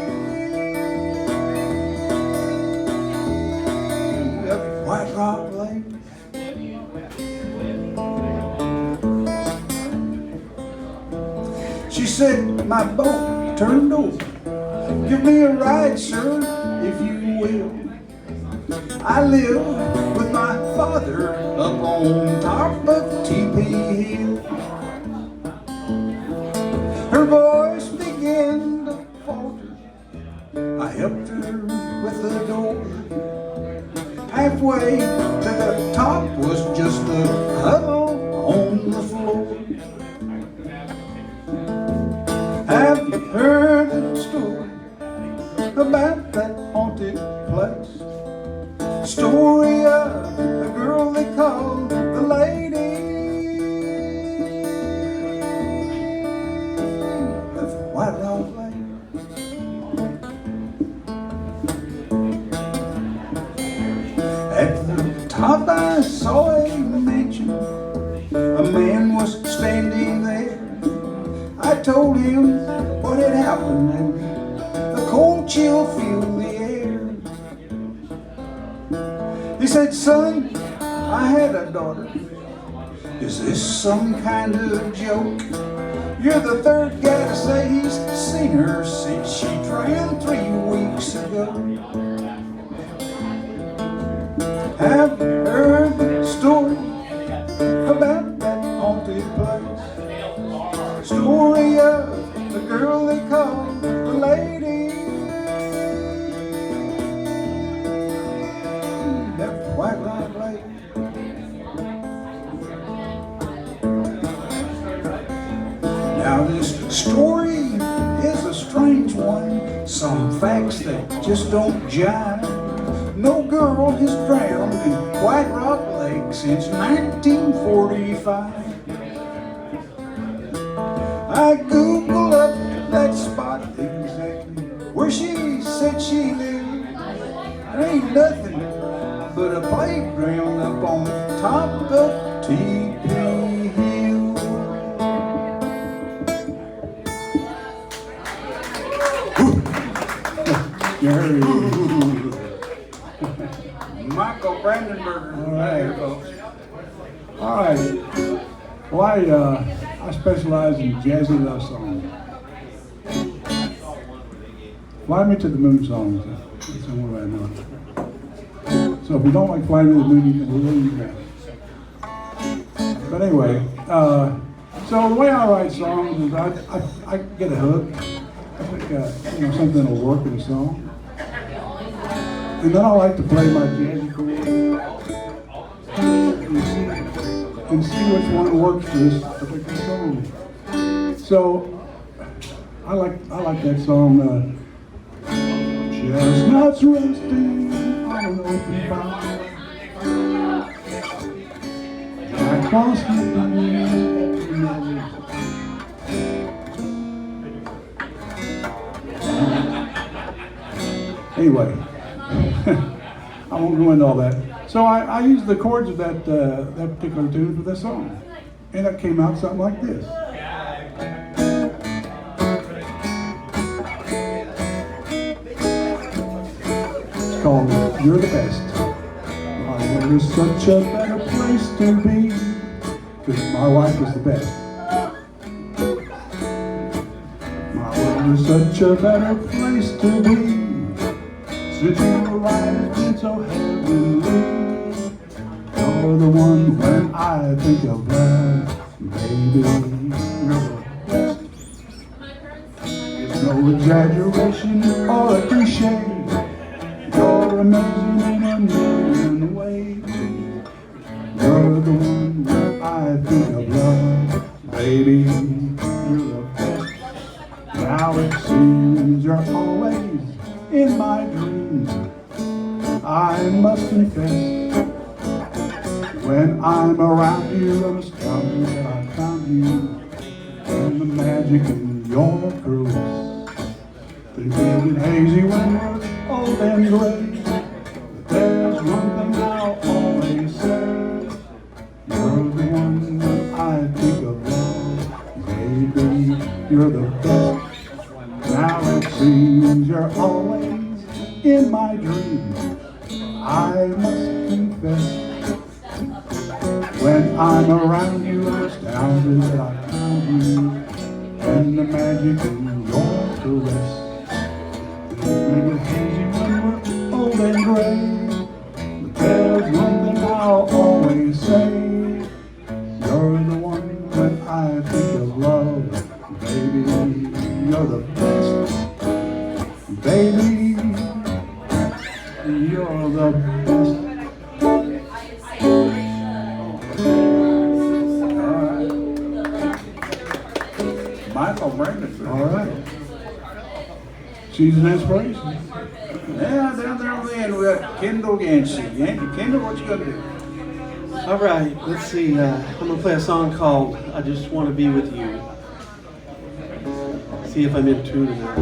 of White Rock Lake. She said, my boat turned over. Give me a ride, sir, if you will. I live with my father up on top of Teepee Hill. Her voice began to falter. I helped her with the door. Halfway to the top was just a huddle on the floor. Have you heard the story about that haunted place? Story of the girl they call the lady of White Rock Lake. At the top I saw a mansion. A man was standing there. I told him what had happened and the cold chill filled the air. He said, son, I had a daughter. Is this some kind of joke? You're the third guy to say he's seen her since she drowned 3 weeks ago. Have you heard the story about that haunted place? Story of the girl they call the lady of White Rock Lake. Now this story is a strange one. Some facts that just don't jive. No girl has drowned in White Rock Lake since 1945. I Googled up that spot exactly where she said she lived. There ain't nothing but a playground up on top of Teepee Hill. Michael Brandenberger. All right. There, folks. All right. Well, I specialize in jazzy love songs. Fly Me to the Moon songs. That's the one I know. So if you don't like Fly Me to the Moon, you can leave that. But anyway, so the way I write songs is I get a hook. I think something will work in a song. And then I like to play my jazzy chords and see which one works for this particular song. So I like that song. Chestnuts roasting on an open fire. Jack Frost Anyway, I won't go into all that. So I used the chords of that particular tune for this song, and it came out something like this. It's called "You're the Best." There is such a better place to be, because my wife is the best. My world is such a better place to be. Sitting right has been so heavenly. You're the one when I think of love, baby. You're the best. It's no exaggeration or a cliche. You're amazing in a million ways. You're the one when I think of love, baby. You're the best. Now it seems you're always in my dreams. I must confess, when I'm around you, I must tell you that I found you, and the magic in your caress. They big and hazy when we're old and gray, but there's one thing I'll always say: you're the one that I you're the best. Now it seems you're always in my dreams. I must confess, when I'm around you, I'm astounded that I found you, and the magic in your caress. Make it hazy when we're old and gray, but there's one thing I'll always say. You're the one when I think of love, baby. You're the best, baby. You're the best. Michael Brandenberger. All right. She's an inspiration. Yeah, down there on the end we got Kendall Yancey. Kendall, what you gonna do? All right, let's see. I'm gonna play a song called "I Just Want to Be with You." See if I'm in tune enough.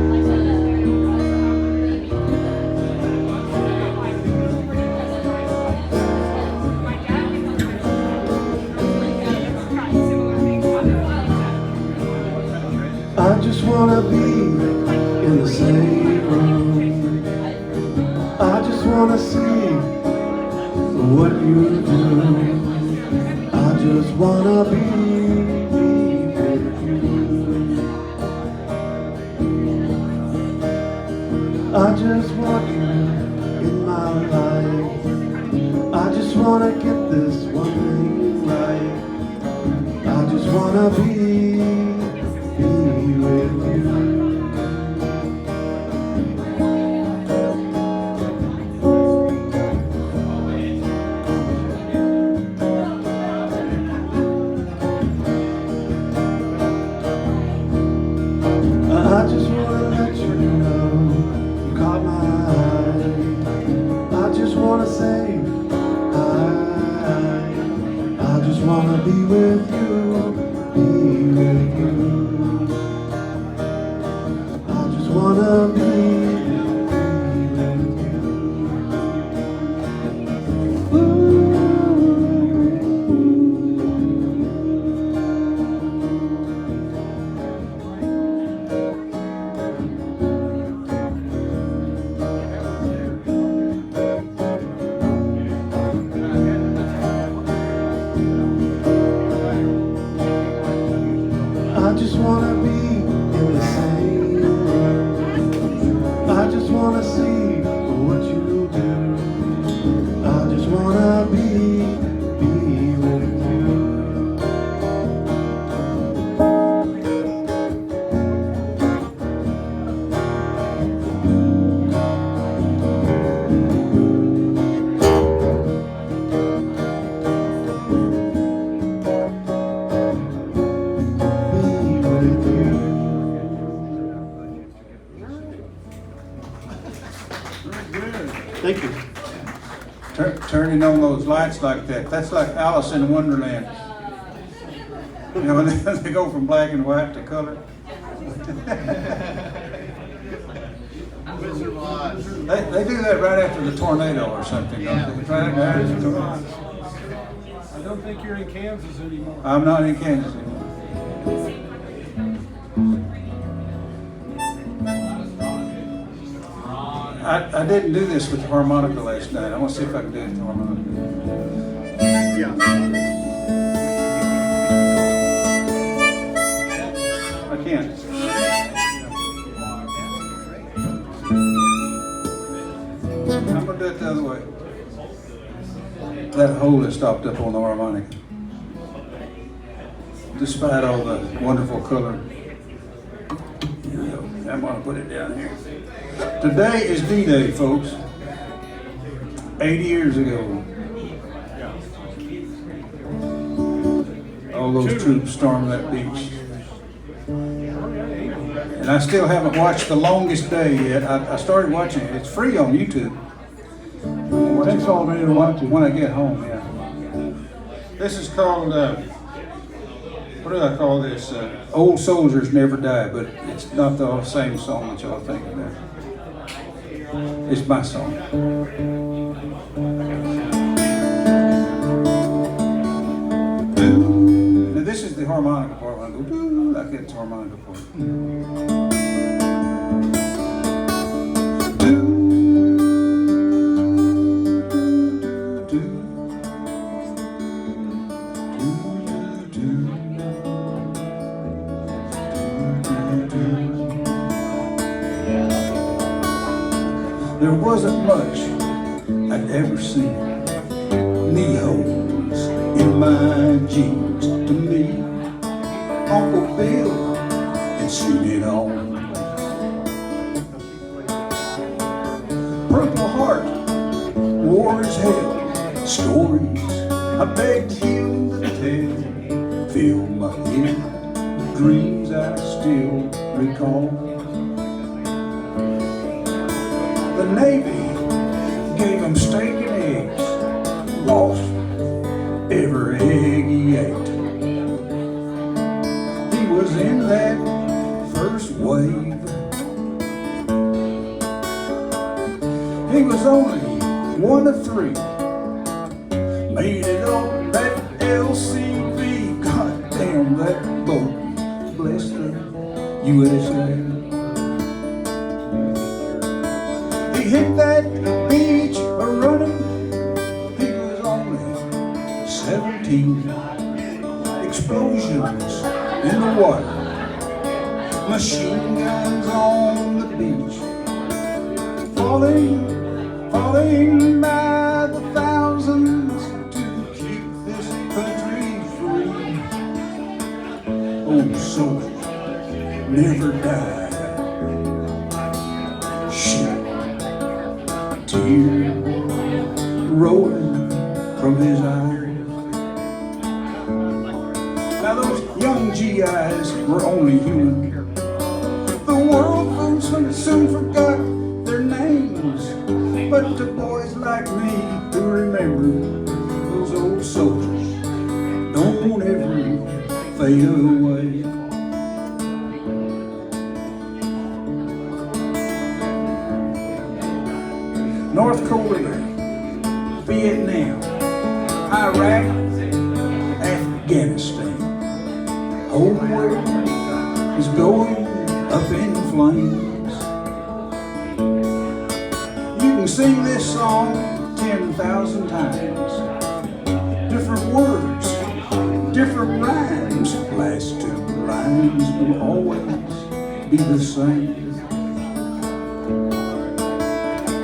I just wanna be in the same room. I just wanna see what you do. I just wanna be with you. I just want you in my life. I just wanna get this one thing right. I just wanna be with you. I just wanna let you know you caught my eye. I just wanna say I just wanna be with you, be with you. I just wanna be with you. I just wanna be in the same room. I just wanna see what you do. I just wanna be with you. Thank you. Turning on those lights like that. That's like Alice in Wonderland. You know, when they go from black and white to color. They do that right after the tornado or something, don't they? Right after the tornado. I don't think you're in Kansas anymore. I'm not in Kansas anymore. I didn't do this with the harmonica last night. I want to see if I can do it with the harmonica. I can't. I'm going to do it the other way. That hole is stopped up on the harmonica. Despite all the wonderful color. Here we go. I'm going to put it down here. Today is D-Day, folks. 80 years ago. All those troops stormed that beach. And I still haven't watched The Longest Day yet. I started watching it. It's free on YouTube. It takes all day to watch it. When I get home, yeah. This is called, what do I call this? Old Soldiers Never Die, but it's not the same song that y'all think about. It's my song. Now this is the harmonica part when I go go doo like that harmonica part. There wasn't much I'd ever seen. Knee holes in my jeans. To me, Uncle Bill had seen it all. Purple Heart, war as hell, stories I begged him to tell. Fill my head with dreams I still recall. The Navy gave him steak and eggs, lost every egg he ate. He was in that first wave. He was only one of three, made it on that LCV. Goddamn that boat, bless the USA. He hit that beach a-running. He was only 17. Explosions in the water, machine guns on the beach, falling by the thousands to keep this country free. Old soldiers never die. Tears rolling from his eyes. Now those young GIs were only human. The world soon forgot their names, but to boys like me who remember those old soldiers don't ever fade away. North Korea, Vietnam, Iraq, Afghanistan. Whole world is going up in flames. You can sing this song 10,000 times. Different words, different rhymes. Last two lines will always be the same.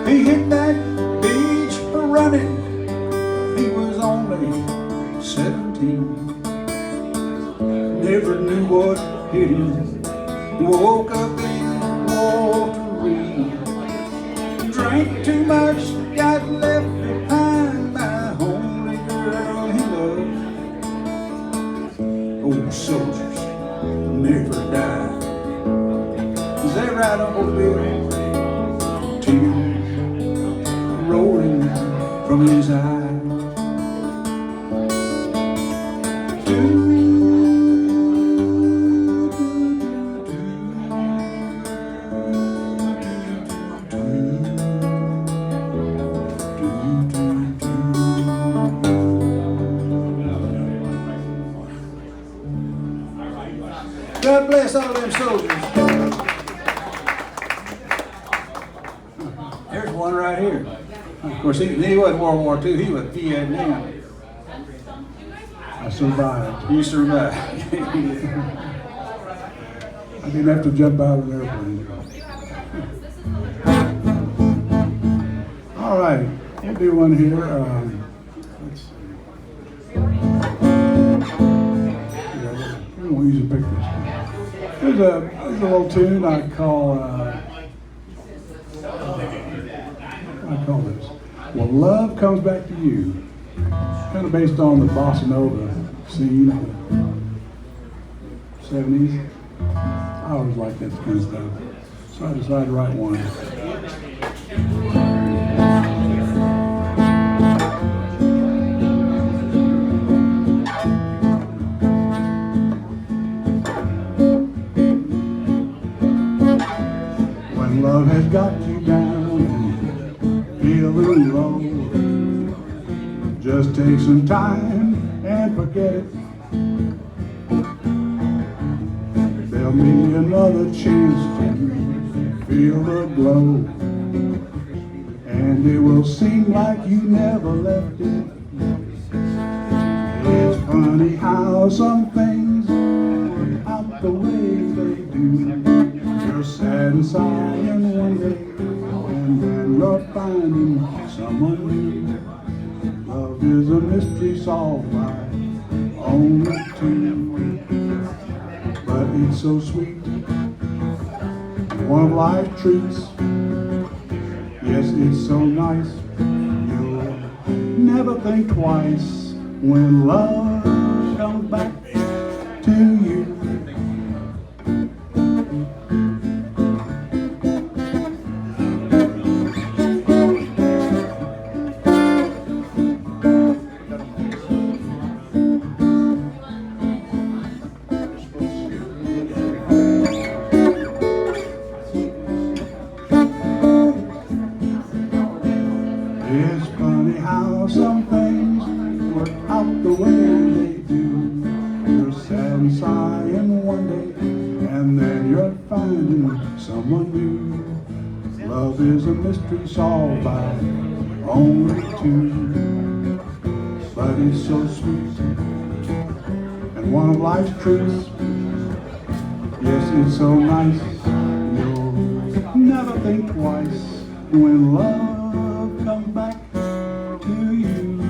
He hit that beach a-running. He was only 17. Never knew what hit him. Woke up in Wateree. Drank too much, got left behind by the only girl he loved. Old soldiers never die. Is that right, Uncle Bill? Tears rolling from his eyes. God bless all them soldiers. There's one right here. Of course, he wasn't World War II, he was Vietnam. I survived. You survived. I didn't have to jump out of an airplane. All right, we'll do one here. Let's see. We won't use a picture. There's a little tune I call this. Well, Love Comes Back to You. Kind of based on the bossa nova scene of the 70s. I always like that kind of stuff. So I decided to write one. When love has got you down and feeling low, just take some time and forget it. me another chance to feel the glow, and it will seem like you never left it. It's funny how some things work out the way they do. You're sad and sighing one day, and then you're finding someone new. Love is a mystery solved by only two, but it's so sweet, one of life's treats. Yes, it's so nice, you'll never think twice when love comes back to you. It's funny how some things work out the way they do. You're sad and sighing one day, and then you're finding someone new. Love is a mystery solved by only two, but it's so sweet, and one of life's truths. Yes, it's so nice, you'll never think twice when love comes back to you.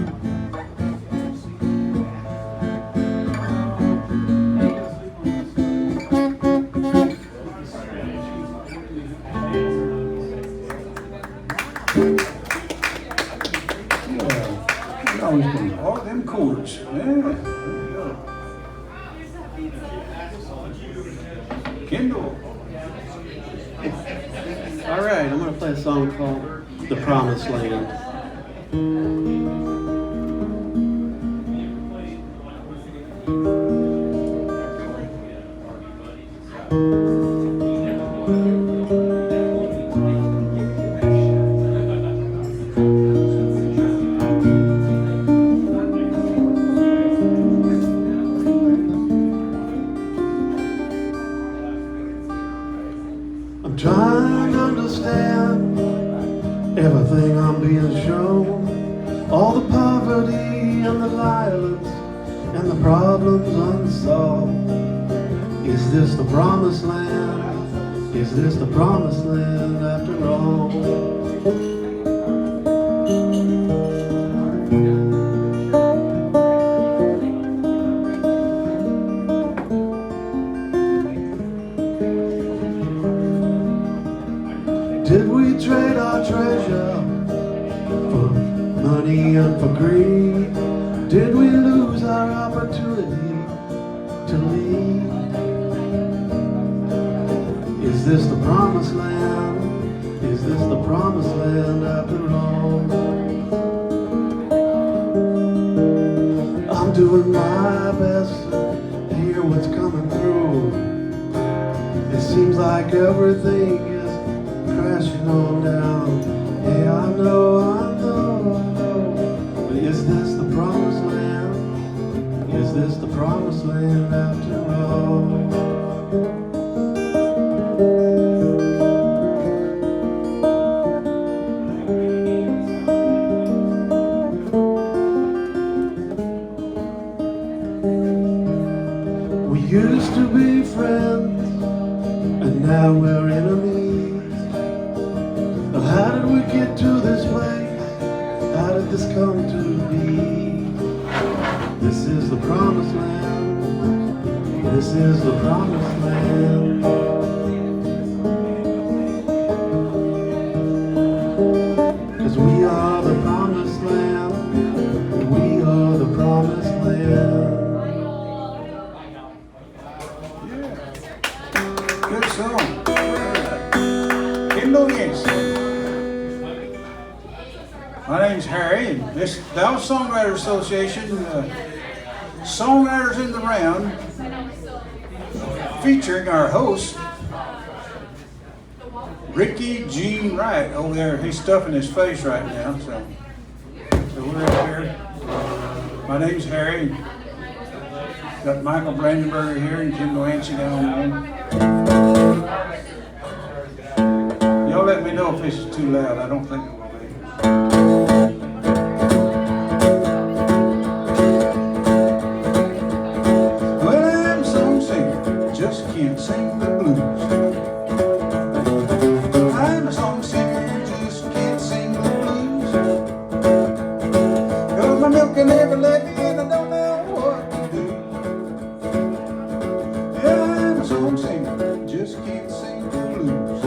Yeah, always been all them chords. Yeah, there you go. Kendall. All right, I'm going to play a song called The Promised Land. I'm trying to understand everything I'm being shown, all the poverty and the violence and the problems unsolved. Is this the promised land? Is this the promised land after all? Did we trade our treasure for money and for greed? Did we lose our opportunity to lead? Is this the promised land? Is this the promised land after all? I'm doing my best to hear what's coming through. It seems like everything is crashing on down. Yeah, I know. But is this the promised land? Is this the promised land after all? We used to be friends, and now we're enemies. How did we get to this place? How did this come to be? This is the promised land. This is the promised land. 'Cause we are the promised land. We are the promised land. Good song. Kendall Yancey. My name's Harry, and this Dallas Songwriters Association, Songwriters in the Round, featuring our host, Rickey Gene Wright over there. He's stuffing his face right now, so we're up here. My name's Harry. Got Michael Brandenberger here and Kendall Yancey down there. Y'all let me know if this is too loud. I don't think it will be. Well, I'm some singer, just can't sing the blues. I'm a song singer, just can't sing the blues. 'Cause my milk can never let me in, I don't know what to do. Yeah, I'm a song singer, just can't sing the blues.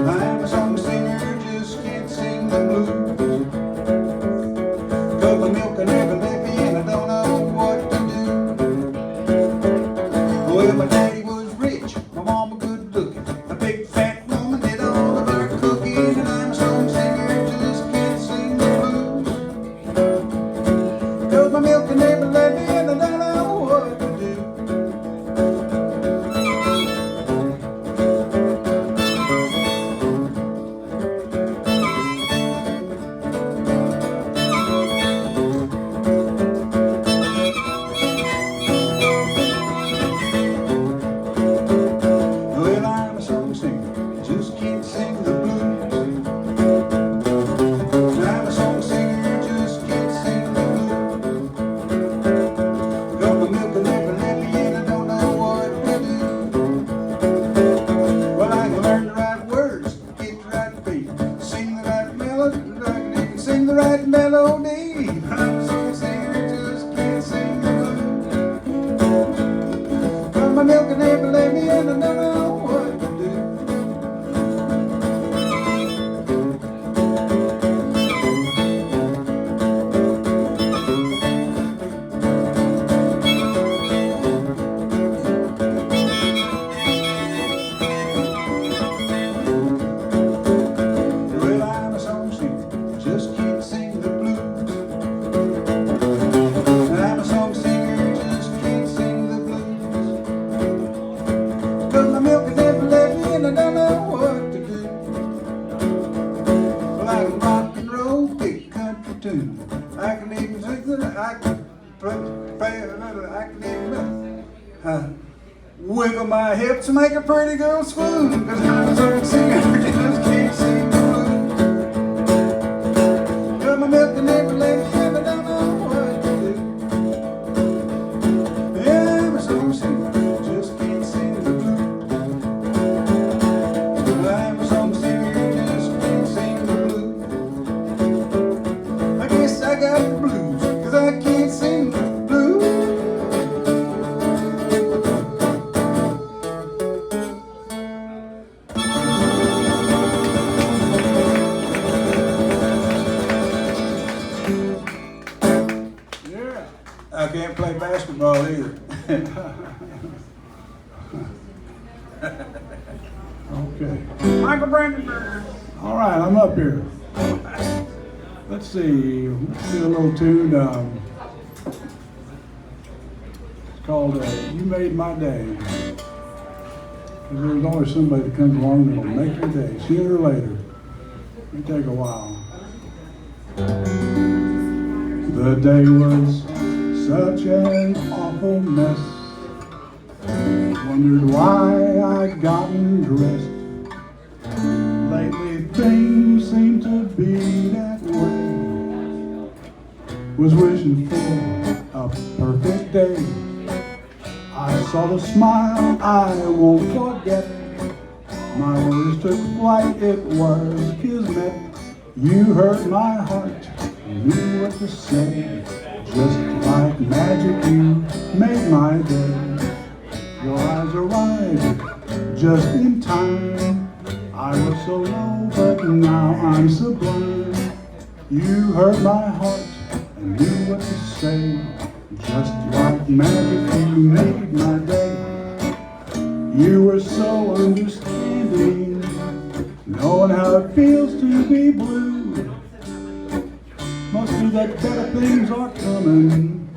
I'm a song singer, just can't sing the blues. 'Cause my milk can never let me in, I don't know what to do. Well, my daddy was rich, my mama good looking, a big fat woman did all of our cooking, and I'm a song singer, just can't sing the blues. 'Cause my milk can never let me in, I don't know what to do. Well, I'm a song singer, just can't sing the blues. I'm a song singer, just can't sing the blues. 'Cause my milk will never let me in, I don't know what to do. Well, I can learn the right words, get the right beat, sing the right melody, I can even sing the right melody. I'm a song singer, just can't sing the blues. 'Cause my milk will never let me in, I don't know what to do. Well, I'm a song singer, just can't sing the blues. I'm a song singer, just can't sing the blues. 'Cause my milk will never let me in, I don't know what to do. Well, I can rock and roll, big country tune. I can even sing the, I can wiggle my hips and make a pretty girl swoon. 'Cause I'm a song singer, just can't sing the blues. 'Cause my milk will never let me in, I don't know what to do. Yeah, I'm a song singer, just can't sing the blues. I'm a song singer, just can't sing the blues. I guess I got the blues, 'cause I can't sing the blues. I can't play basketball either. Okay. Michael Brandenberger. All right, I'm up here. Let's see. Let's do a little tune. It's called "You Made My Day." Because there's always somebody that comes along that will make your day, sooner or later. It may take a while. The day was such an awful mess. Wondered why I'd gotten dressed. Lately things seem to be that way. Was wishing for a perfect day. I saw the smile I won't forget. My words took flight, it was kismet. You hurt my heart, knew what to say. Just like magic, you made my day. Your eyes arrived just in time. I was so low, but now I'm sublime. You heard my heart and knew what to say. Just like magic, you made my day. You were so understanding, knowing how it feels to be blue. Must be that better things are coming.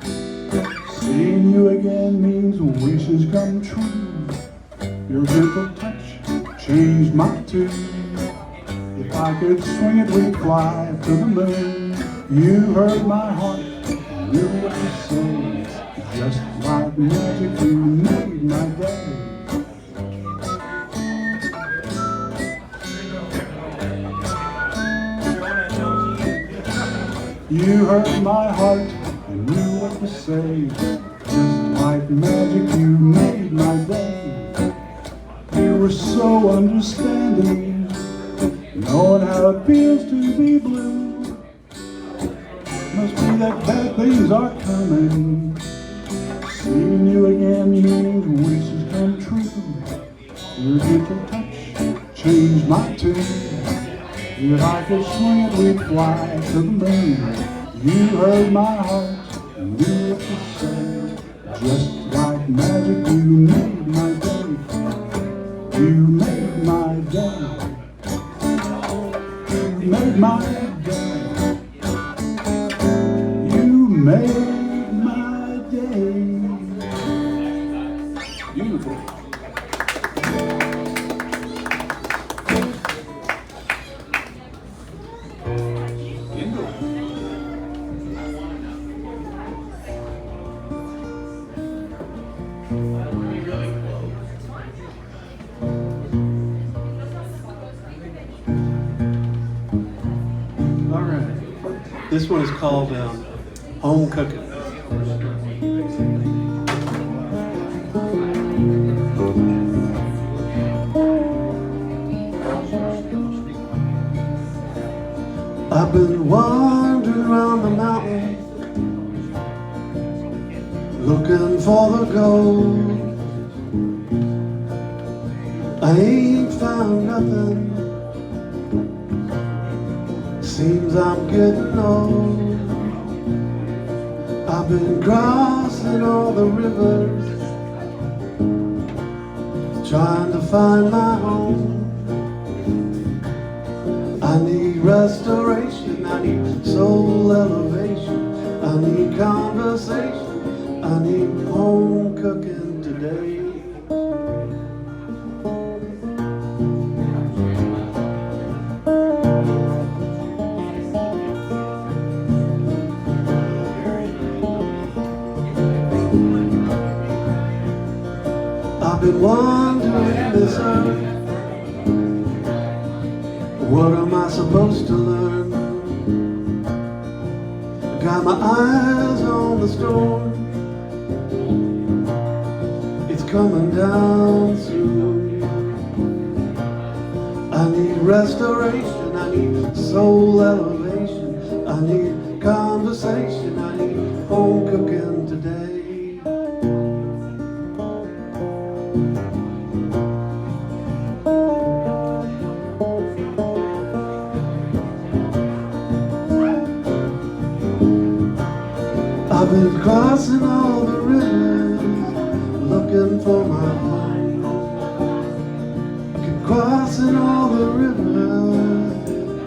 Seeing you again means wishes come true. Your gentle touch changed my tune. If I could swing it, we'd fly to the moon. You heard my heart, knew what to say. magic, you made my day. You heard my heart and knew what to say. Just like magic, you made my day. You were so understanding, knowing how it feels to be blue. Must be that bad things are coming. Seeing you again means wishes come true. Your gentle touch changed my tune. If I could swing it, we'd fly to the moon. You heard my heart and knew what to say. Just like magic, you made my day. You made my day. You made my day. You made my day. Beautiful. This one is called Home Cooking. I've been wandering around the mountain, looking for the gold. I ain't found nothing. Seems I'm getting old. I've been crossing all the rivers, trying to find my home. I need restoration, I need soul elevation, I need conversation, I need home cooking today. I've been wandering this earth. What am I supposed to learn? I got my eyes on the storm. It's coming down soon. I need restoration, I need soul elevation, I need conversation, I need home cooking today. I've been crossing all the rivers, looking for my home. I keep crossing all the rivers,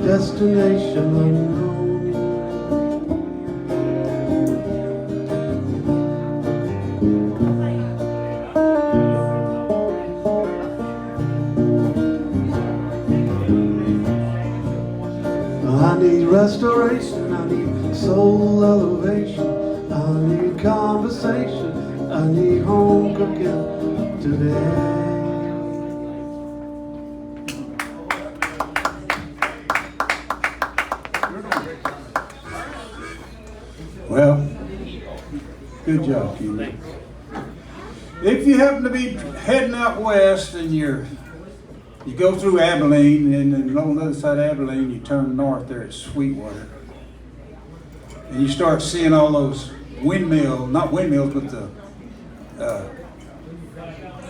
destination unknown. I need restoration, I need soul elevation, I need conversation, I need home cooking today. Well, good job, Kendall. If you happen to be heading out west and you go through Abilene, and then on the other side of Abilene, you turn north there at Sweetwater, and you start seeing all those windmill, not windmills, but the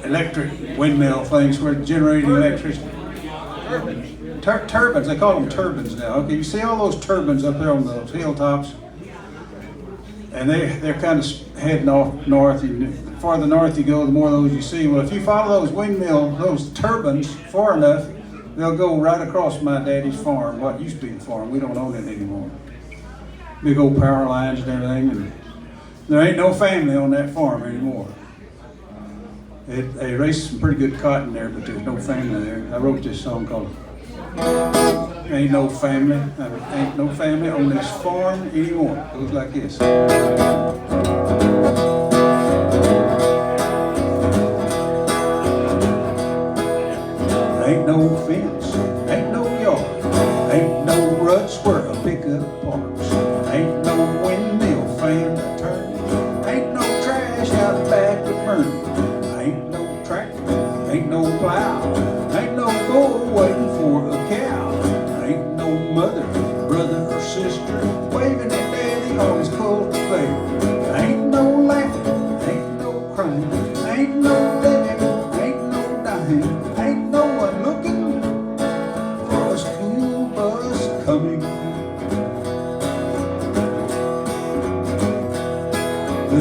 electric windmill things where it's generating electricity. Turbines, they call them turbines now. Okay, you see all those turbines up there on those hilltops, and they're kind of heading off north. And the farther north you go, the more of those you see. Well, if you follow those windmill, those turbines far enough, they'll go right across my daddy's farm, what used to be the farm. We don't own it anymore. Big old power lines and everything, and there ain't no family on that farm anymore. They raised some pretty good cotton there, but there's no family there. I wrote this song called Ain't No Family. Ain't no family on this farm anymore. It goes like this.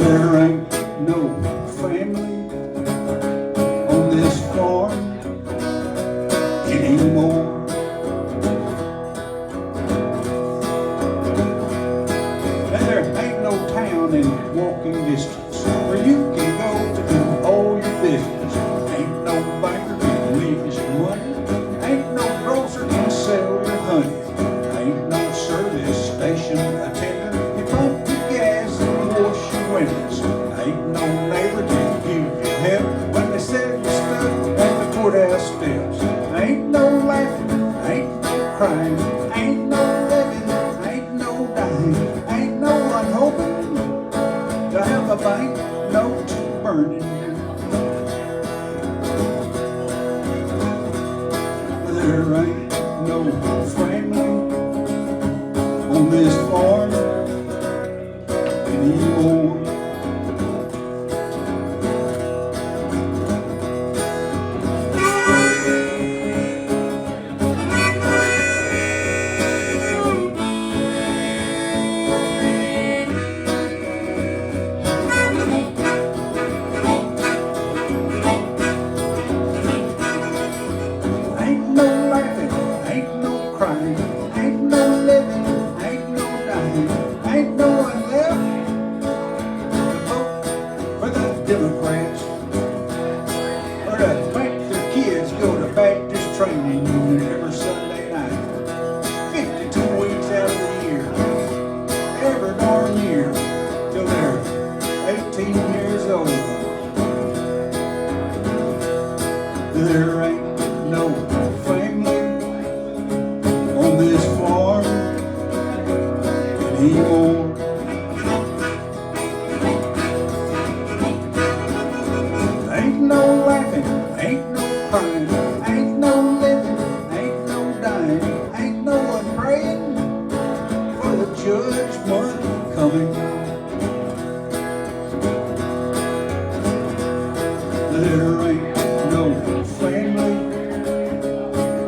There ain't no family on this farm anymore. There ain't no town in walking distance where you can go to do all your business. Ain't no banker can leave you money. Ain't no grocer can sell your honey. Ain't no service station attendant can pump your gas and wash your windows. Ain't no neighbor can give you help when they set you stuck at the courthouse steps. Ain't no laughing, ain't no crying, ain't no living, ain't no dying, ain't no one hoping to have a bank note burning. There ain't no family on this farm anymore. Ain't no laughing, ain't no crying, ain't no living, ain't no dying, ain't no one left to vote for the Democrats or to make their kids go to Baptist training every Sunday night, 52 weeks out of the year, every darn year, till they're 18 years old. There ain't no family on this farm anymore. Ain't no laughing, ain't no crying, ain't no living, ain't no dying, ain't no one praying for the judgment coming. There ain't no family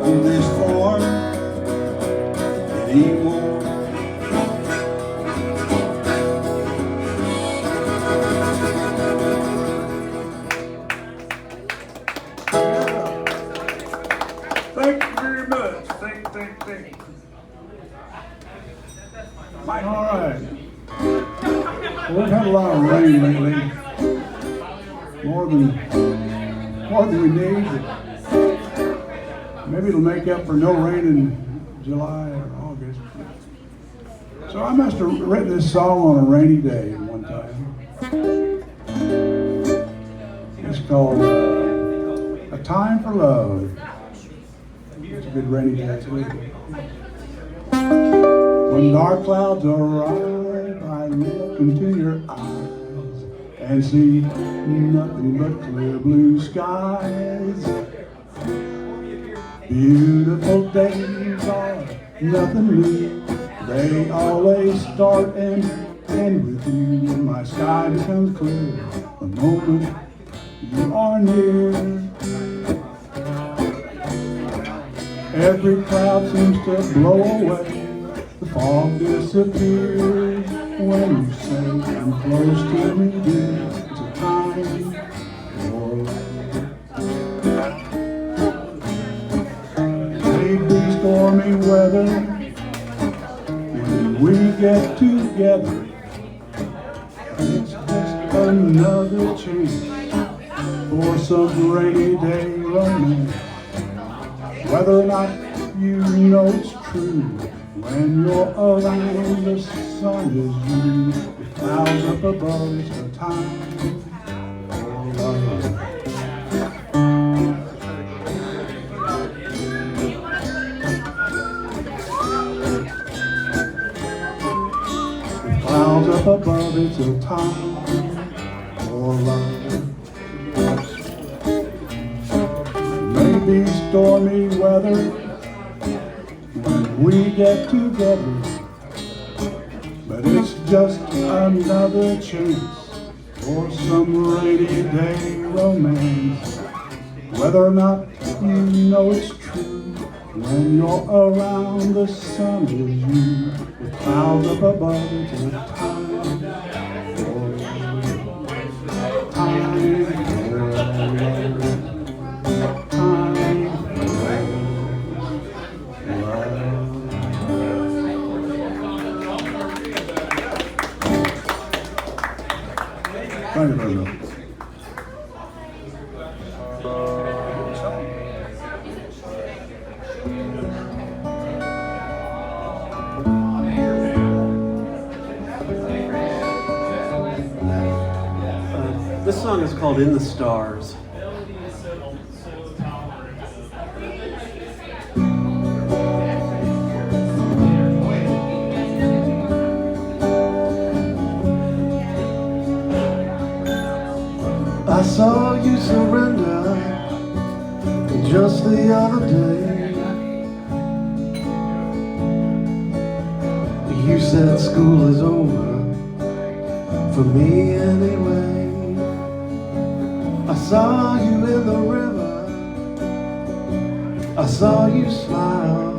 on this farm anymore. Thank you very much. Thank you. All right. Well, we've had a lot of rain lately. More than we need. Maybe it'll make up for no rain in July or August. So I must have written this song on a rainy day one time. It's called A Time for Love. It's a good rainy day. When dark clouds arrive, I look into your eyes and see nothing but clear blue skies. Beautiful days are nothing new. They always start and end with you. My sky becomes clear the moment you are near. Every cloud seems to blow away. The fog disappears when you say I'm close to me, dear. It's a time for love. Maybe stormy weather when we get together. It's just another chance for some rainy day romance. Whether or not you know it's true, when you're around, the sun is you. With clouds up above, it's a time for love. With clouds up above, it's a time for love. Maybe stormy weather when we get together, but it's just another chance for some rainy day romance. Whether or not you know it's true, when you're around, the sun is you. With clouds up above, it's a time for love. Thank you very much. This song is called In the Stars. I saw you surrender just the other day. You said school is over for me anyway. I saw you in the river, I saw you smile,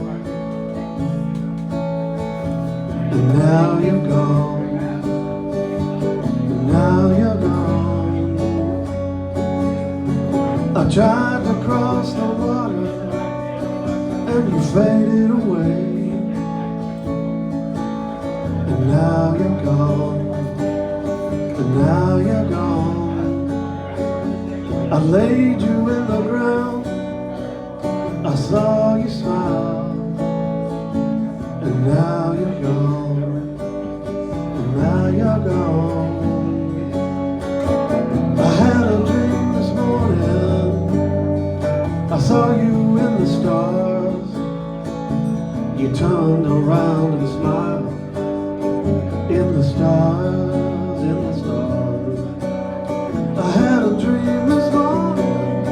and now you're gone, and now you're gone. I tried to cross the water, and you faded away, and now you're gone, and now you're gone. I laid you in the ground, I saw you smile, and now you're gone, and now you're gone. I had a dream this morning, I saw you in the stars. You turned around and smiled, in the stars, in the stars. I had a dream this morning,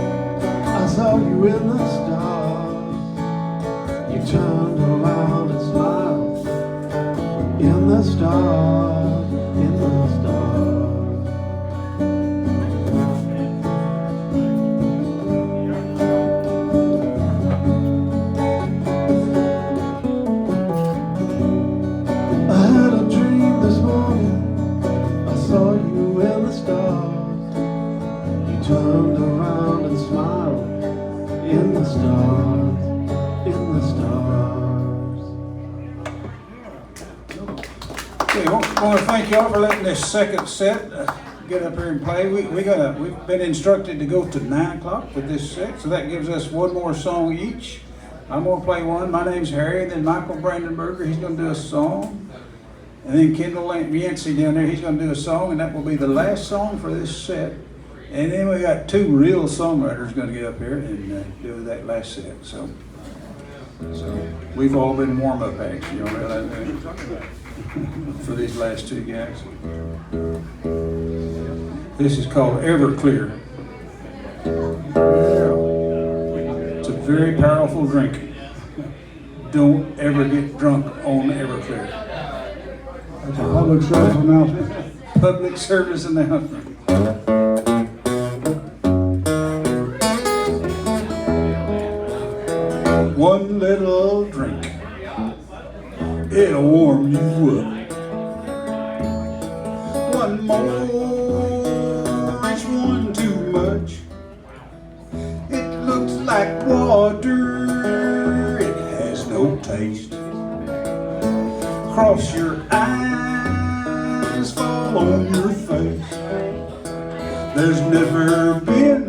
I saw you in the stars. You turned around and smiled, in the stars, in the stars. I had a dream this morning, I saw you in the stars. You turned around and smiled, in the stars, in the stars. Okay, I want to thank y'all for letting this second set get up here and play. We've been instructed to go to 9 o'clock for this set, so that gives us one more song each. I'm going to play one. My name's Harry, and then Michael Brandenberger, he's going to do a song. And then Kendall Yancey down there, he's going to do a song, and that will be the last song for this set. And then we got 2 real songwriters going to get up here and do that last set. So we've all been warm-up acts, you know, for these last 2 guys. This is called Everclear. It's a very powerful drink. Don't ever get drunk on Everclear. That's a public service announcement. Public service announcement. One little drink, it'll warm you up. One more is one too much. It looks like water, it has no taste. Cross your eyes, fall on your face. There's never been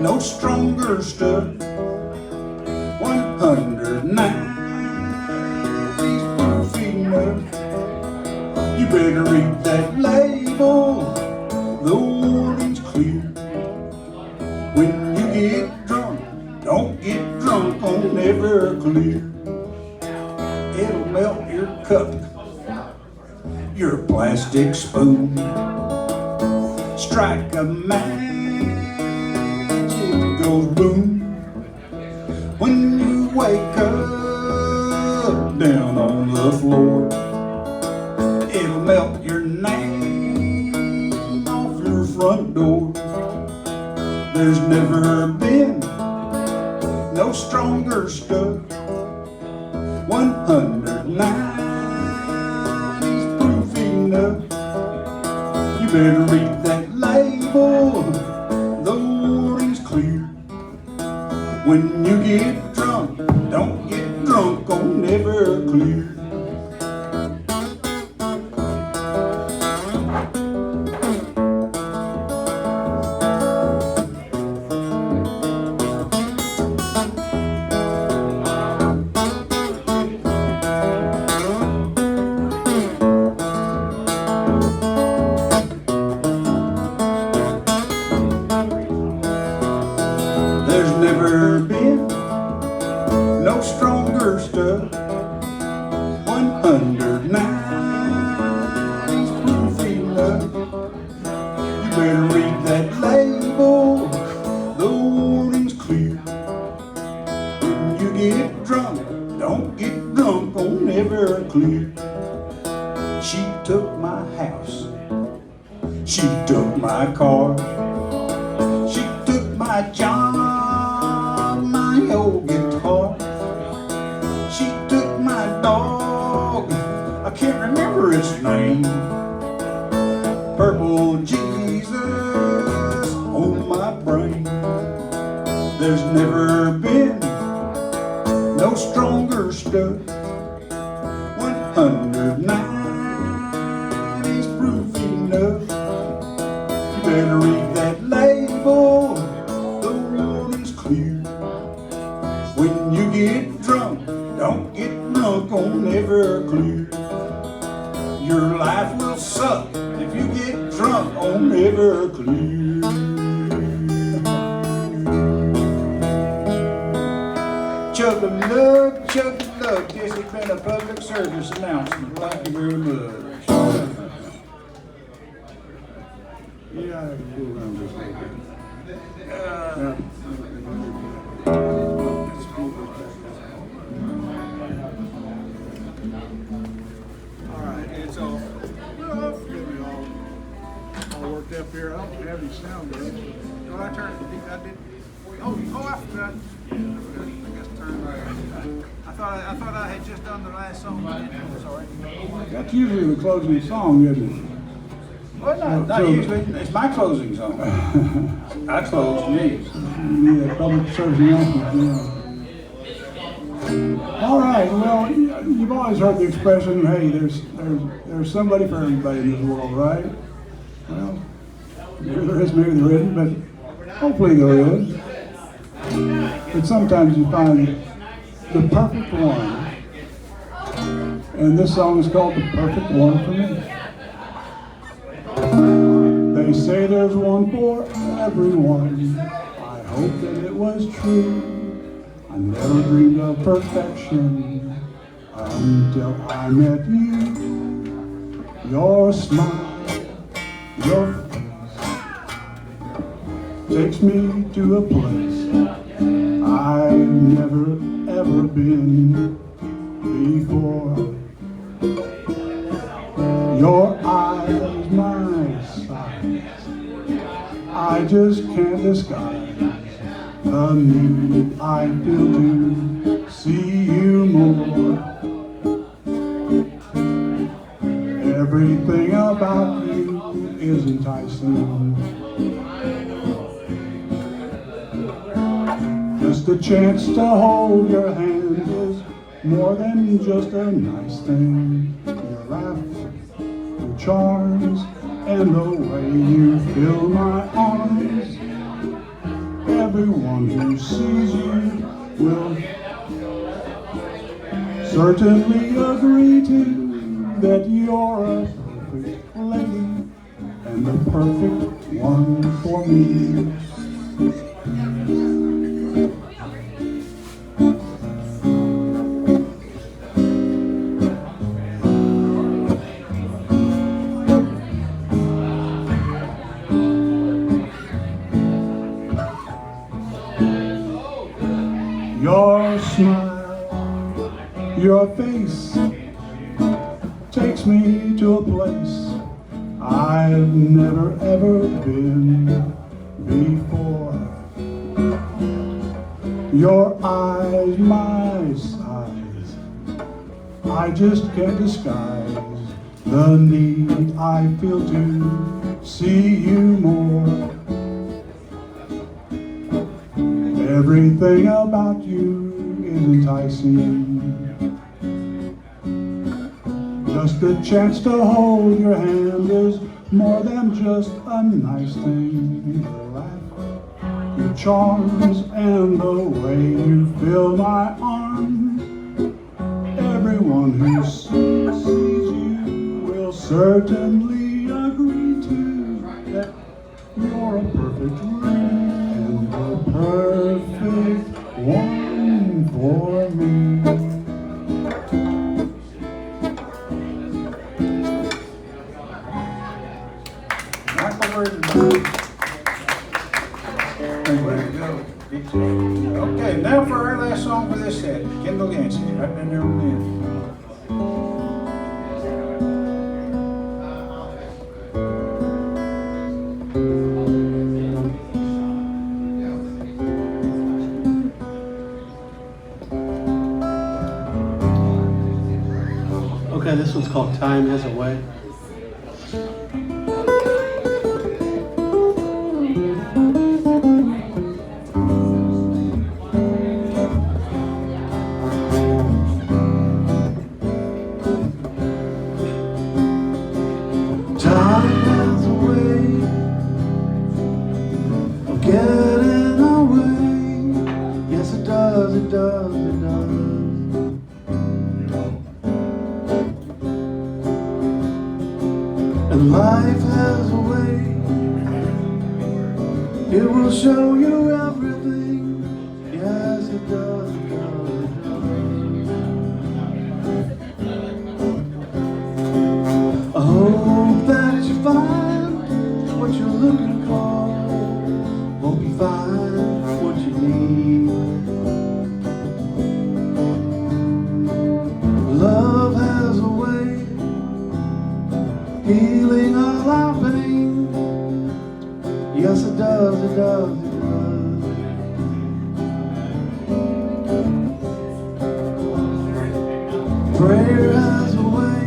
no stronger stuff. 190's proof enough. You better read that label, the warning's clear. When you get drunk, don't get drunk on Everclear. It'll melt your cup, your plastic spoon. Strike a match, it goes boom. When you wake up down on the floor, it'll melt your name off your front door. There's never been no stronger stuff. 190's proof enough. You better read that label, the warning's clear. When you get drunk, don't get drunk on Everclear. better read that label, the warning's clear. When you get drunk, don't get drunk on Everclear. She took my house, she took my car, she took my job, my old guitar. She took my dog, I can't remember its name. Purple Jesus on my brain. There's never been no stronger stuff. 109 is proof enough. You better read that label, the warning's clear. When you get drunk, don't get drunk on Everclear. Your life will suck if you get drunk on Everclear. Chug a lug, this has been a public service announcement. Thank you very much. Yeah, I can go around this way. All right, it's all worked up here. I don't have any sound good. Oh, I turned it. I did. Oh, I forgot. I guess turn right. I thought I had just done the last song. I'm sorry. That's usually the closing song, isn't it? Well, not usually. It's my closing song. I close these. Yeah, public service announcement, yeah. All right, well, you've always heard the expression, hey, there's somebody for everybody in this world, right? Well, maybe there is, maybe there isn't, but hopefully there is. But sometimes you find the perfect one. And this song is called The Perfect One for Me. They say there's one for everyone. I hope that it was true. I never dreamed of perfection until I met you. Your smile, your face takes me to a place I've never ever been before. Your eyes, my size, I just can't disguise the need I feel to see you more. Everything about you is enticing. Just a chance to hold your hand is more than just a nice thing. Your laugh, your charms, and the way you fill my arms. Everyone who sees you will certainly agree to that you're a perfect lady and the perfect one for me. Your smile, your face takes me to a place I've never ever been before. Your eyes, my size, I just can't disguise the need I feel to see you more. Everything about you is enticing. Just a chance to hold your hand is more than just a nice thing. Your laugh, your charms, and the way you fill my arms. Everyone who sees you will certainly agree to that you're a perfect lady and the perfect one for me. Not the word Okay, now for our last song for this set, Kendall Yancey, right down there on the end. Okay, this one's called Time Has a Way. Time has a way of getting away. Yes, it does, it does, it does. And life has a way, it will show you everything. Yes, it does, it does, it does. I hope that you find what you're looking for. Hope you find what you need. Love has a way healing all our pain. Yes, it does, it does, it does. Prayer has a way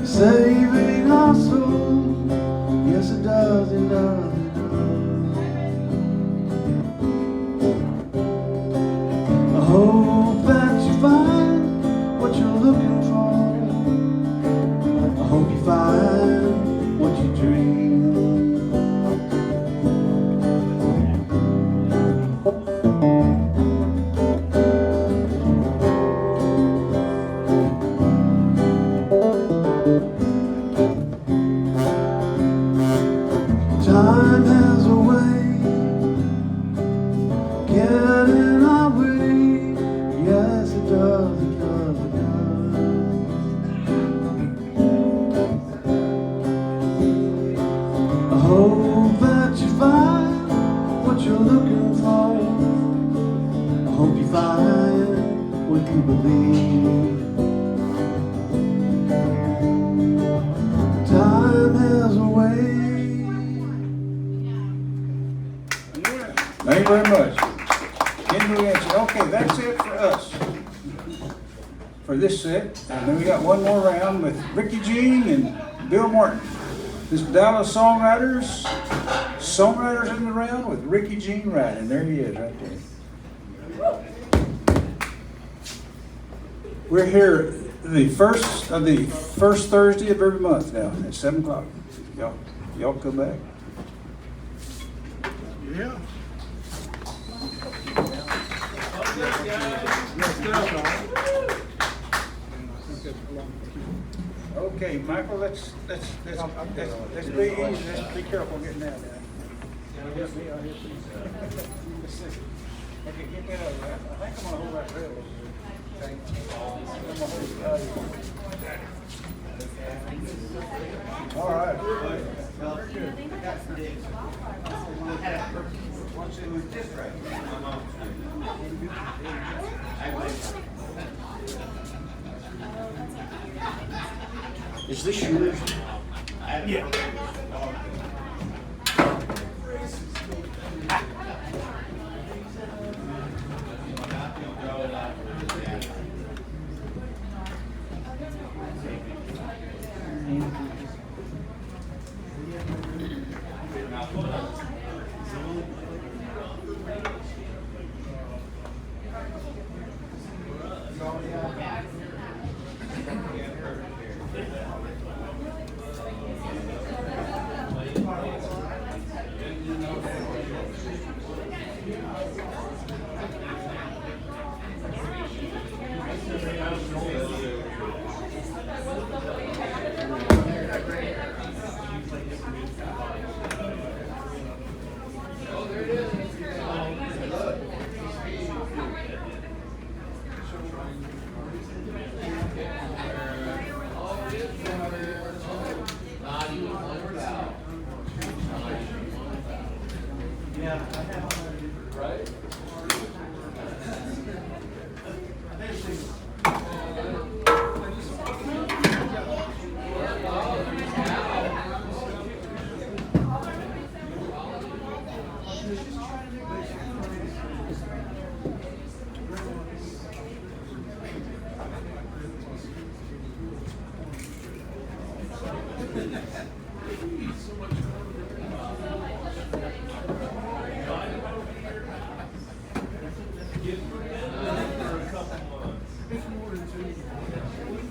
saving our soul. Yes, it does, it does, it does. I hope that you find what you're looking for. I hope you find what you dream. Time has a way getting our way. Yes, it does, it does, it does. I hope that you find what you're looking for. I hope you find what you believe. Time has a way. Thank you very much. Kendall Yancey. Okay, that's it for us. For this set. And then we got one more round with Rickey Jean and Bill Martin. This Dallas Songwriters in the round with Rickey Jean Wright. And there he is right there. We're here the first Thursday of every month now at 7 o'clock. Y'all come back. Yeah. Okay, Michael, let's be easy. Let's be careful getting that down. Okay, get that over there. I think I'm gonna hold that rail over there. Okay. I'm gonna hold it out here. All right. Very good. Is this yours? Yeah.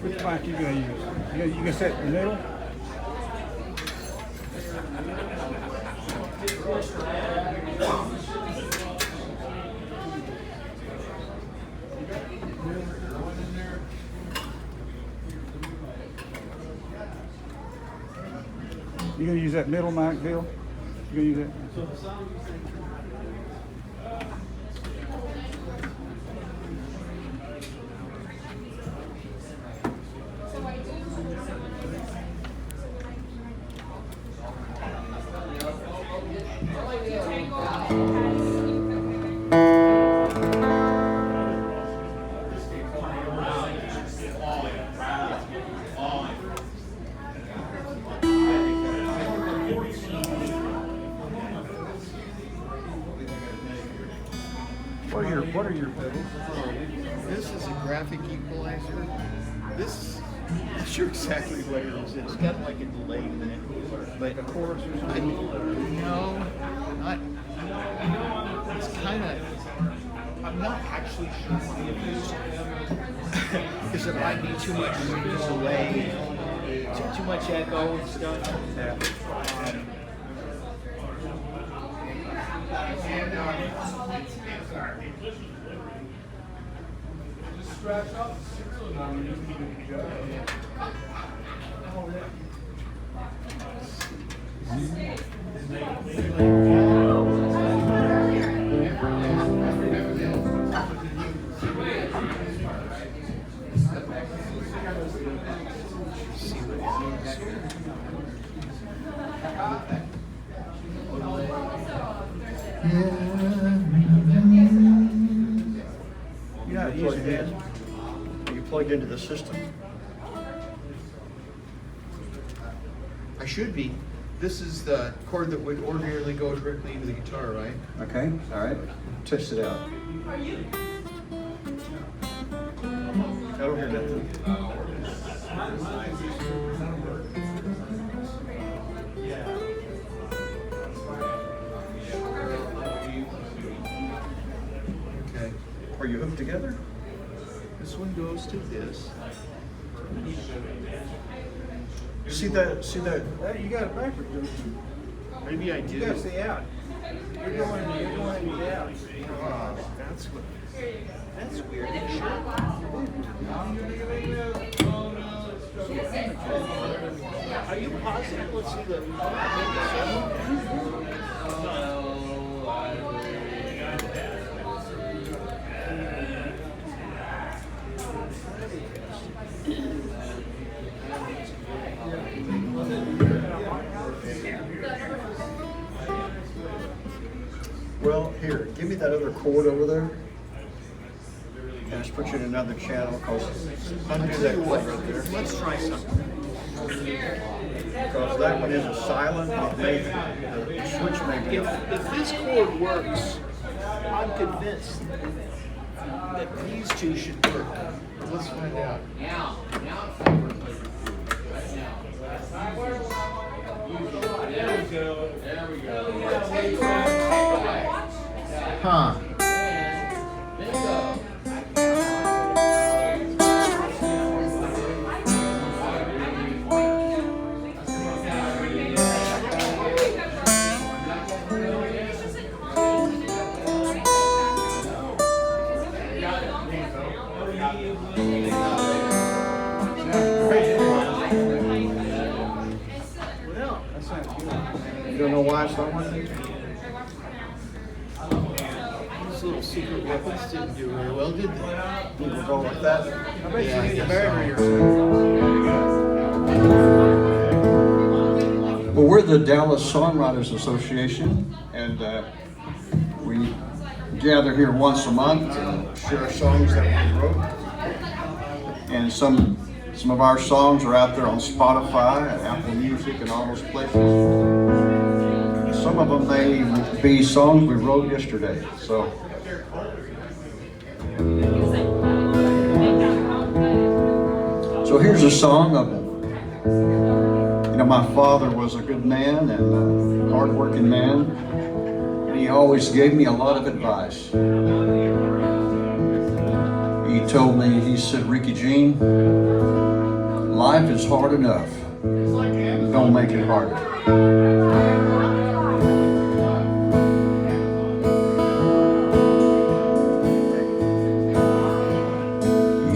Which mic you gonna use? You gonna set in the middle? You gonna use that middle mic, Bill? You gonna use that? What are your pedals? This is a graphic equalizer. This, I'm not sure exactly what it is. It's got like a delay in it, but of course, no, not. It's kind of. I'm not actually sure what it is because it might be too much delay, too much echo and stuff. Plugged into the system. I should be. This is the cord that would ordinarily go directly into the guitar, right? Okay, all right. Test it out. I don't hear nothing. Okay. Are you hooked together? This one goes to this. See that? See that? You got it backwards, don't you? Maybe I do. You gotta stay out. You're going out. That's weird. Are you positive? Let's see the. Well, here, give me that other cord over there. And just put you in another channel, because undo that cord right there. Let's try something. Because that one isn't silent, it may, the switch may be off. If this cord works, I'm convinced that these two should work. Let's find out. There we go. There we go. Huh. Bingo. You don't know why it's not working? These little secret weapons didn't do very well, did they? You can go like that. I bet you need a I battery guess or something. Well, we're the Dallas Songwriters Association, and We gather here once a month to share songs that we wrote. And some of our songs are out there on Spotify and Apple Music and all those places. Some of them may be songs we wrote yesterday. So here's a song of, my father was a good man and a hard-working man. And he always gave me a lot of advice. He told me, he said, Rickey Jean, life is hard enough. Don't make it harder.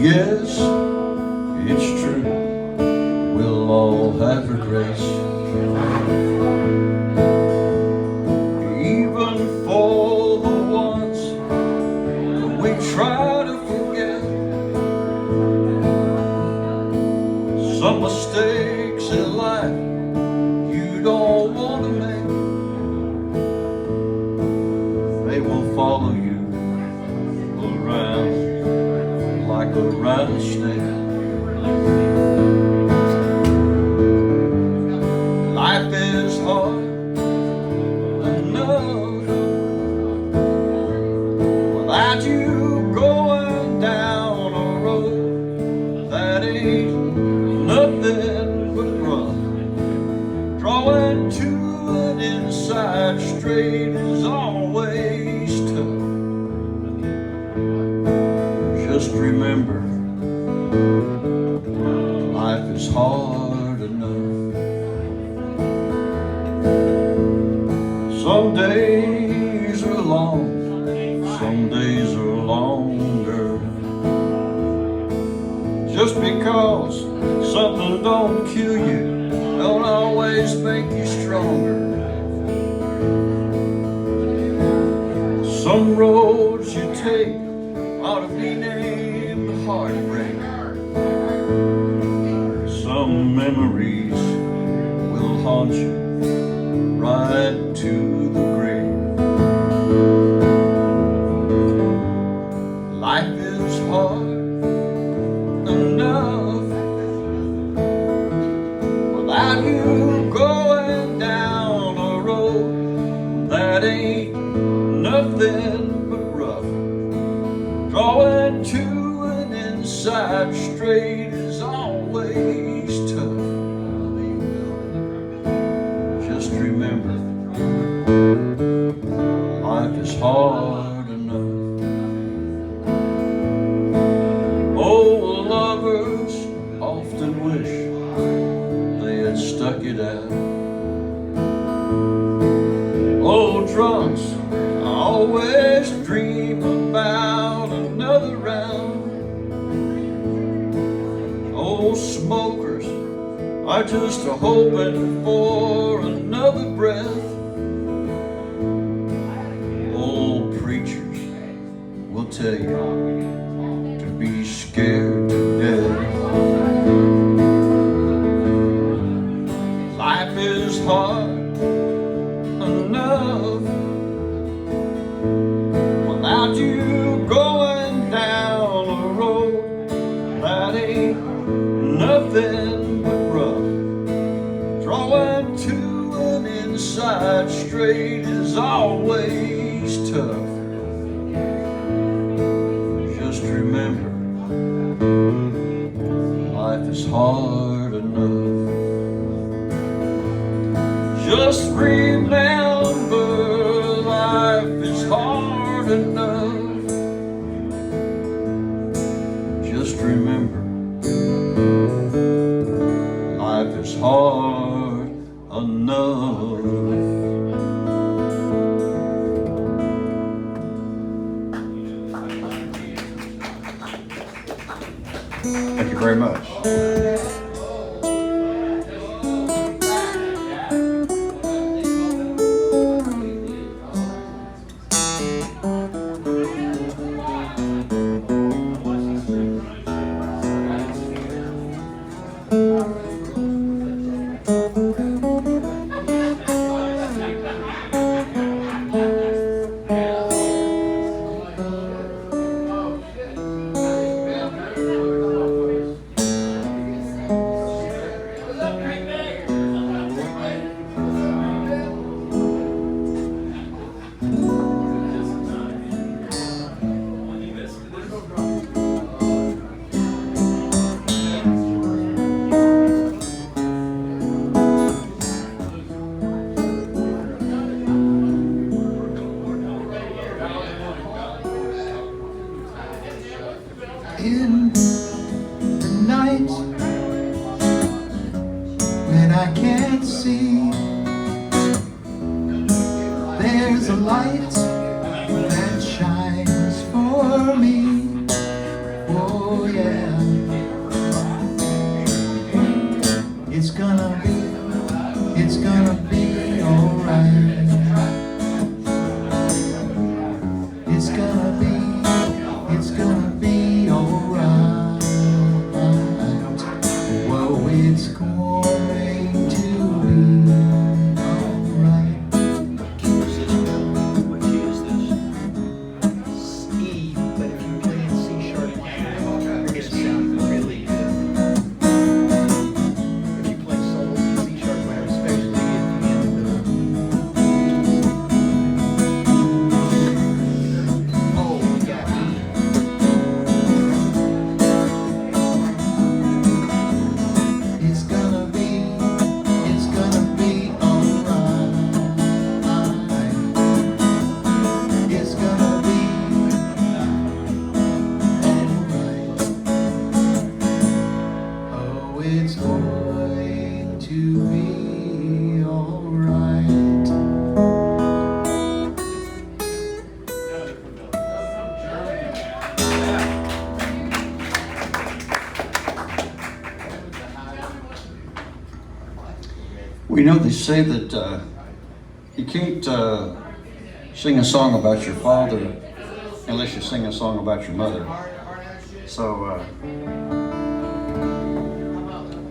Yes, it's true, we'll all have regrets, even for the ones we try to forget. Some mistakes in life you don't want to make, they will follow you around like a rattlesnake. Life is hard enough without you going down a road that ain't nothing but rough. Drawing to an inside straight is always tough. Just remember, life is hard enough. Some days are long, some days are longer. Just because something don't kill you don't always make you stronger. Some roads you take ought to be named heartbreak. Some memories will haunt you right to the grave. Life is hard enough without you going down a road that ain't nothing but rough. Drawing to an inside straight is always tough. Just remember, life is hard enough. Old lovers often wish they had stuck it out. Old drunks always dream about another round. Old smokers are just hoping for another breath. Old preachers will tell you to be scared to death. Life is hard enough without you going down a road that ain't nothing but rough. Drawing to an inside straight is always tough. Just remember, life is hard enough. Just remember, life is hard enough. Just remember, life is hard enough. thank you very much. is a light that shines for me. Oh yeah. It's gonna be alright. It's gonna be alright. Whoa, it's going to be alright. What key is this? E, but if you play in C sharp minor, it's gonna sound really good. If you play solos in C sharp minor, especially at the end of the oh yeah. It's gonna be alright. It's gonna be alright. Oh, it's going to be alright. We know they say that you can't sing a song about your father unless you sing a song about your mother. So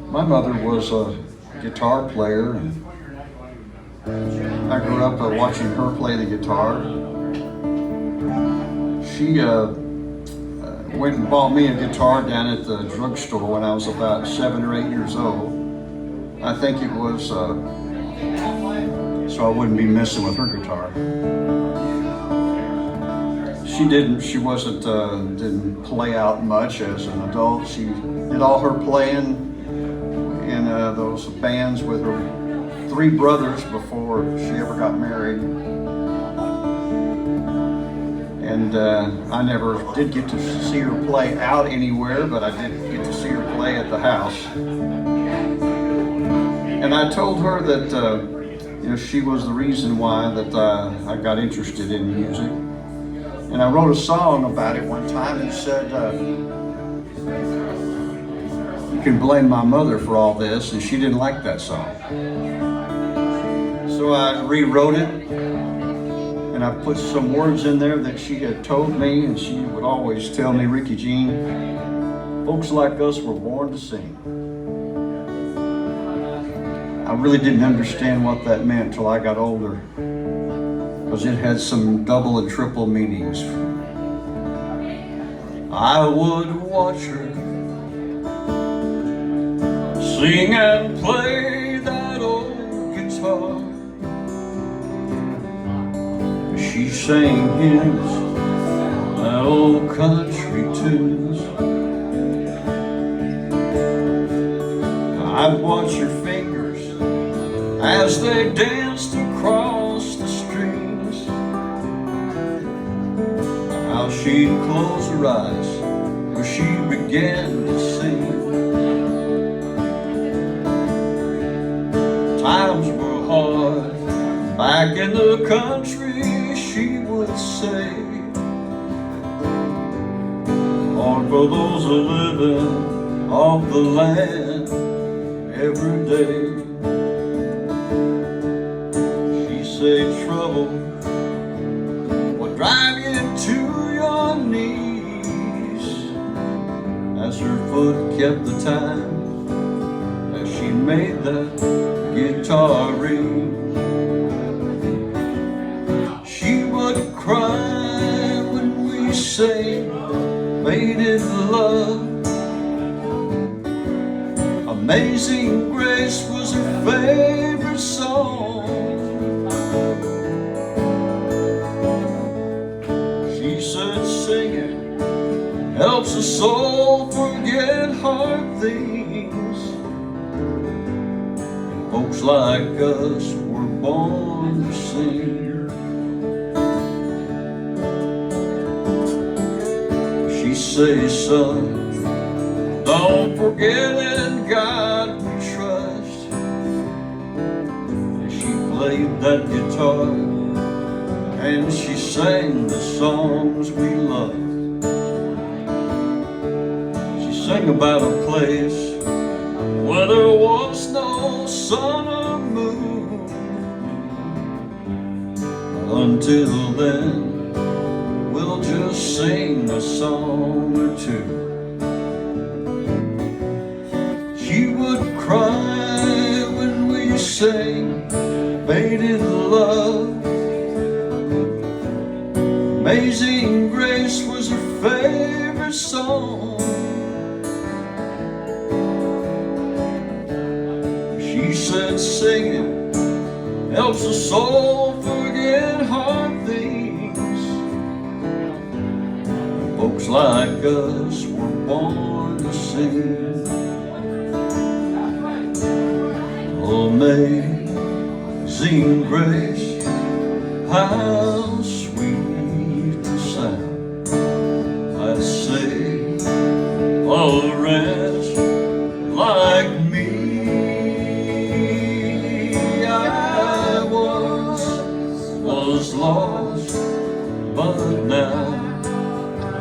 my mother was a guitar player, and I grew up watching her play the guitar. She went and bought me a guitar down at the drugstore when I was about 7 or 8 years old. I think it was so I wouldn't be messing with her guitar. Didn't play out much as an adult. She did all her playing in those bands with her 3 brothers before she ever got married. And I never did get to see her play out anywhere, but I did get to see her play at the house. And I told her that she was the reason why that I got interested in music. And I wrote a song about it one time and said, you can blame my mother for all this, and she didn't like that song. So I rewrote it, and I put some words in there that she had told me, and she would always tell me, Rickey Jean, folks like us were born to sing. I really didn't understand what that meant till I got older, because it had some double and triple meanings. I would watch her sing and play that old guitar. She sang hymns, that old country tunes. I'd watch her fingers as they danced across the strings. How she'd close her eyes when she began to sing. Times were hard back in the country, she would say. Hard for those who living off the land every day. Say trouble will drive you to your knees, as her foot kept the time as she made that guitar ring. She would cry when we sang Maiden Love. Amazing Grace was her favorite song. She said singing helps a soul forget hard things. And folks like us were born to sing. She says, son, don't forget in God we trust. And she played that guitar and she sang the songs we loved. She sang about a place where there was no sun or moon. Until then, we'll just sing a song or two. She would cry when we sang Faded Love. Amazing Grace was her favorite song. She said singing helps the soul forget hard things. Folks like us were born to sing. Amazing Grace, how sweet the sound. I say, a wretch like me, I was lost, but now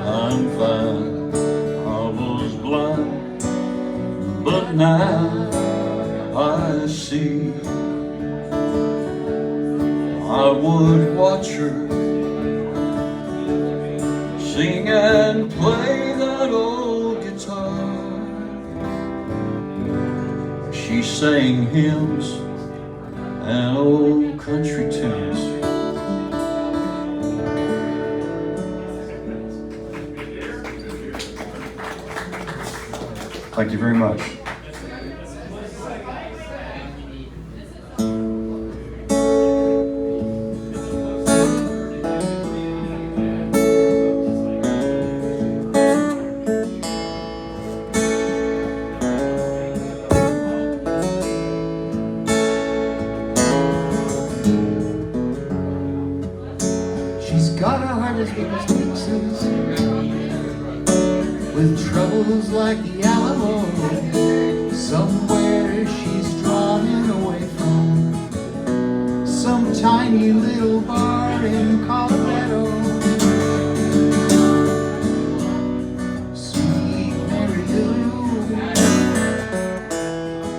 I'm found. I was blind, but now I see. I would watch her sing and play that old guitar. She sang hymns and old country tunes. Thank you very much. Got a heart as big as Texas, with troubles like the Alamo. Somewhere she's driving away from some tiny little bar in Colorado. Sweet Mary Lou,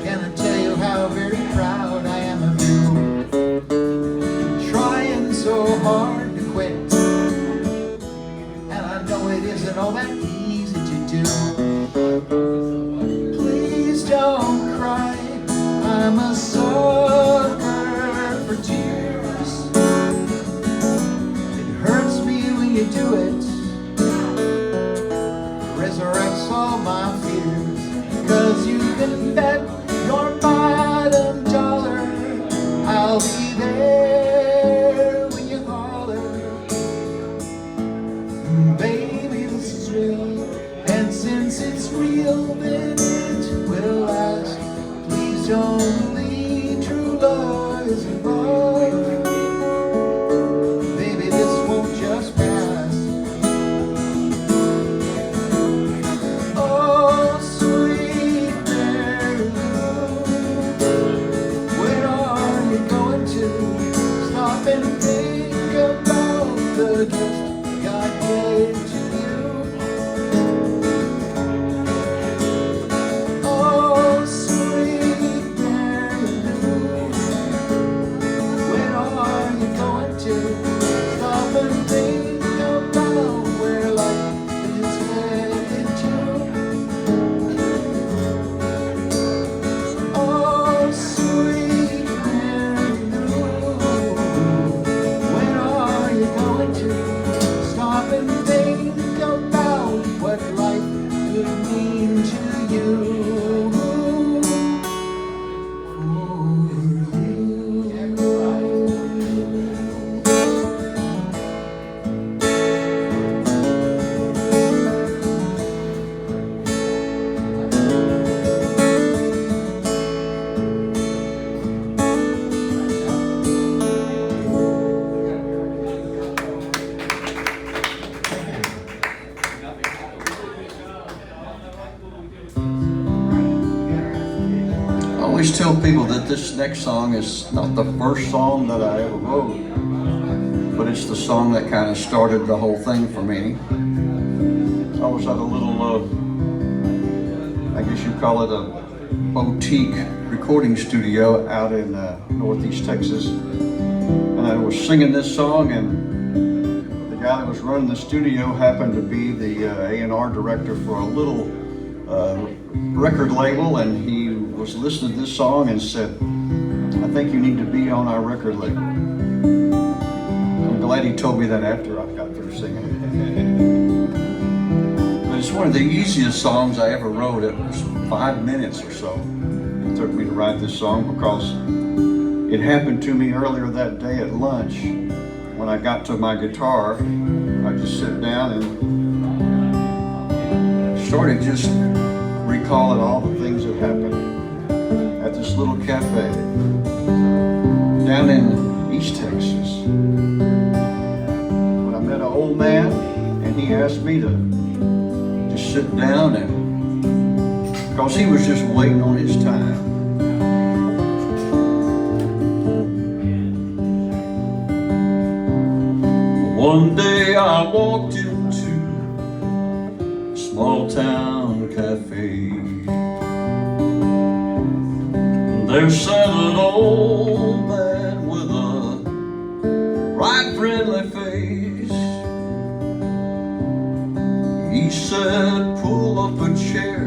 can I tell you how very proud I am of you? Trying so hard to quit, it isn't all that easy to do. Please don't cry, I'm a sucker for tears. It hurts me when you do it, resurrects all my fears. 'Cause you can bet your bottom dollar I'll be there when you holler. Baby, this is real, and since it's real, then it will last. Please don't leave, true love is involved. Baby, this won't just pass. Oh, sweet Mary Lou, where are you going to? Stop and think about the gift God gave to you. Oh, sweet Mary Lou, when are you going to? Stop and think about where life is headed to. Oh, sweet Mary Lou, when are you going to? Stop and think about what life could mean to you. I always tell people that this next song is not the first song that I ever wrote. but it's the song that kind of started the whole thing for me. I was at a little, I guess you'd call it a boutique recording studio out in Northeast Texas. And I was singing this song, and the guy that was running the studio happened to be the A&R director for a little record label, and he was listening to this song and said, "I think you need to be on our record label." I'm glad he told me that after I got through singing it. But it's one of the easiest songs I ever wrote. It was 5 minutes or so it took me to write this song, because it happened to me earlier that day at lunch. When I got to my guitar, I just sat down and started just recalling all the things that happened at this little cafe down in East Texas. When I met an old man and he asked me to just sit down, and because he was just waiting on his time. One day I walked into a small town cafe. There sat an old man with a bright friendly face. He said, "Pull up a chair,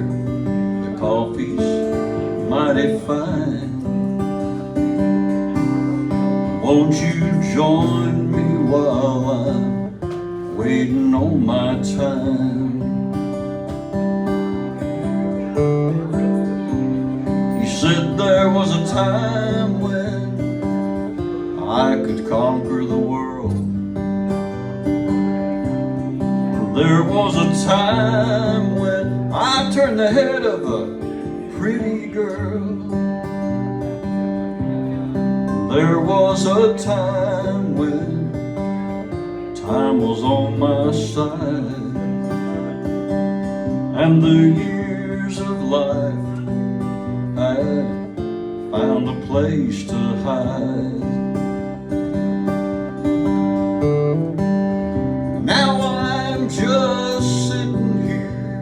the coffee's mighty fine. Won't you join me while I'm waiting on my time?" He said there was a time when I could conquer the world. There was a time when I turned the head of a pretty girl. There was a time when time was on my side, and the years of life had found a place to hide. Now I'm just sitting here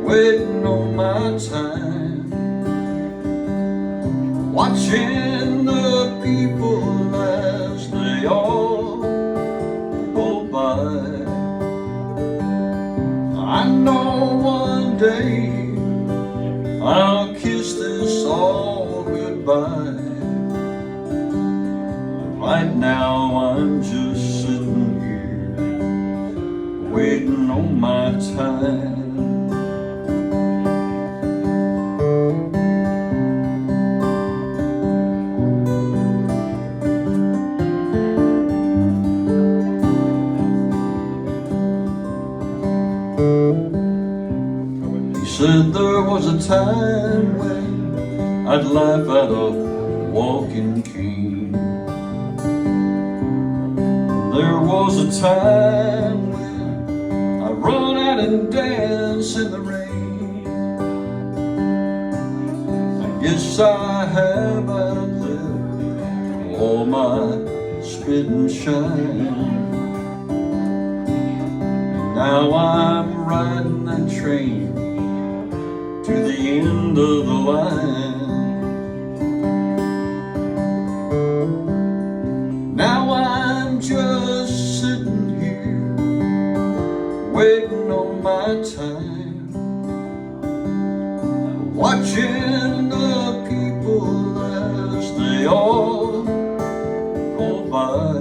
waiting on my time, watching the people as they all go by. I know one day I'll kiss this all goodbye. Right now I'm just sitting here waiting on my time. Said there was a time when I'd laugh at a walking cane. There was a time when I'd run out and dance in the rain. I guess I have outlived all my spit and shine. Now I'm riding that train to the end of the line. Now I'm just sitting here waiting on my time, watching the people as they all go by.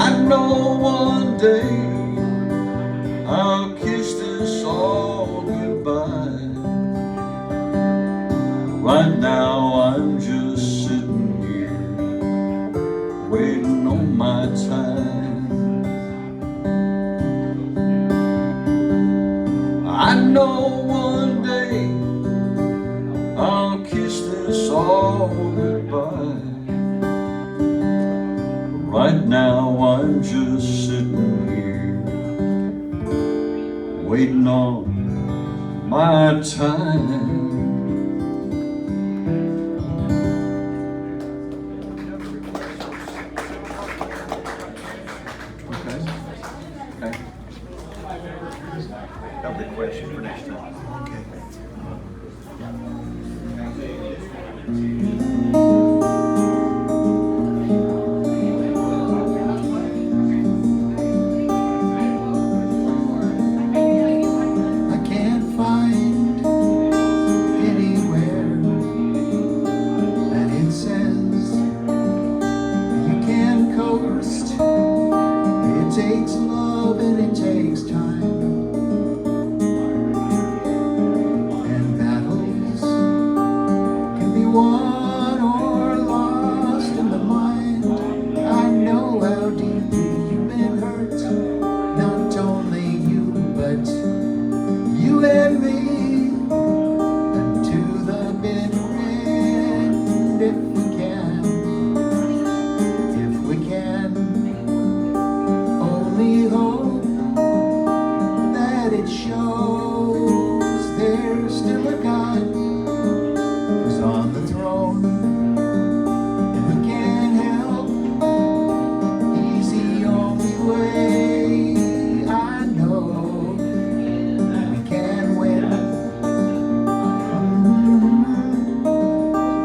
I know one day I'll kiss this all goodbye. Right now I'm just sitting here waiting on my time. I know one day I'll kiss this all goodbye. Right now I'm just sitting here waiting on my time. question for next time. I can't find anywhere that it says you can coast. It takes love and it takes time, and battles can be won or lost in the mind. I know how deeply you've been hurt, not only you, but you and me, and to the bitter end, if we can, only hope that it shows there's still a God who's on the throne, and we can't help. He's the only way I know we can win.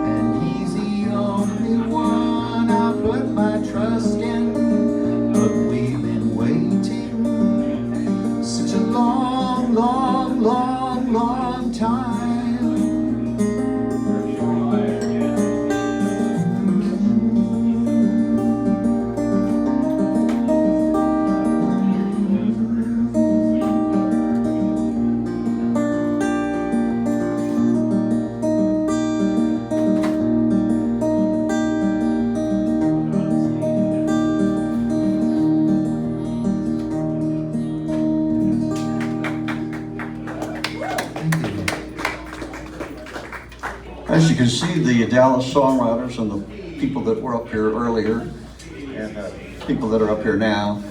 And he's the only one I put my trust in. But we've been waiting such a long, long, long, long time. As you can see, the Dallas songwriters and the people that were up here earlier and people that are up here now,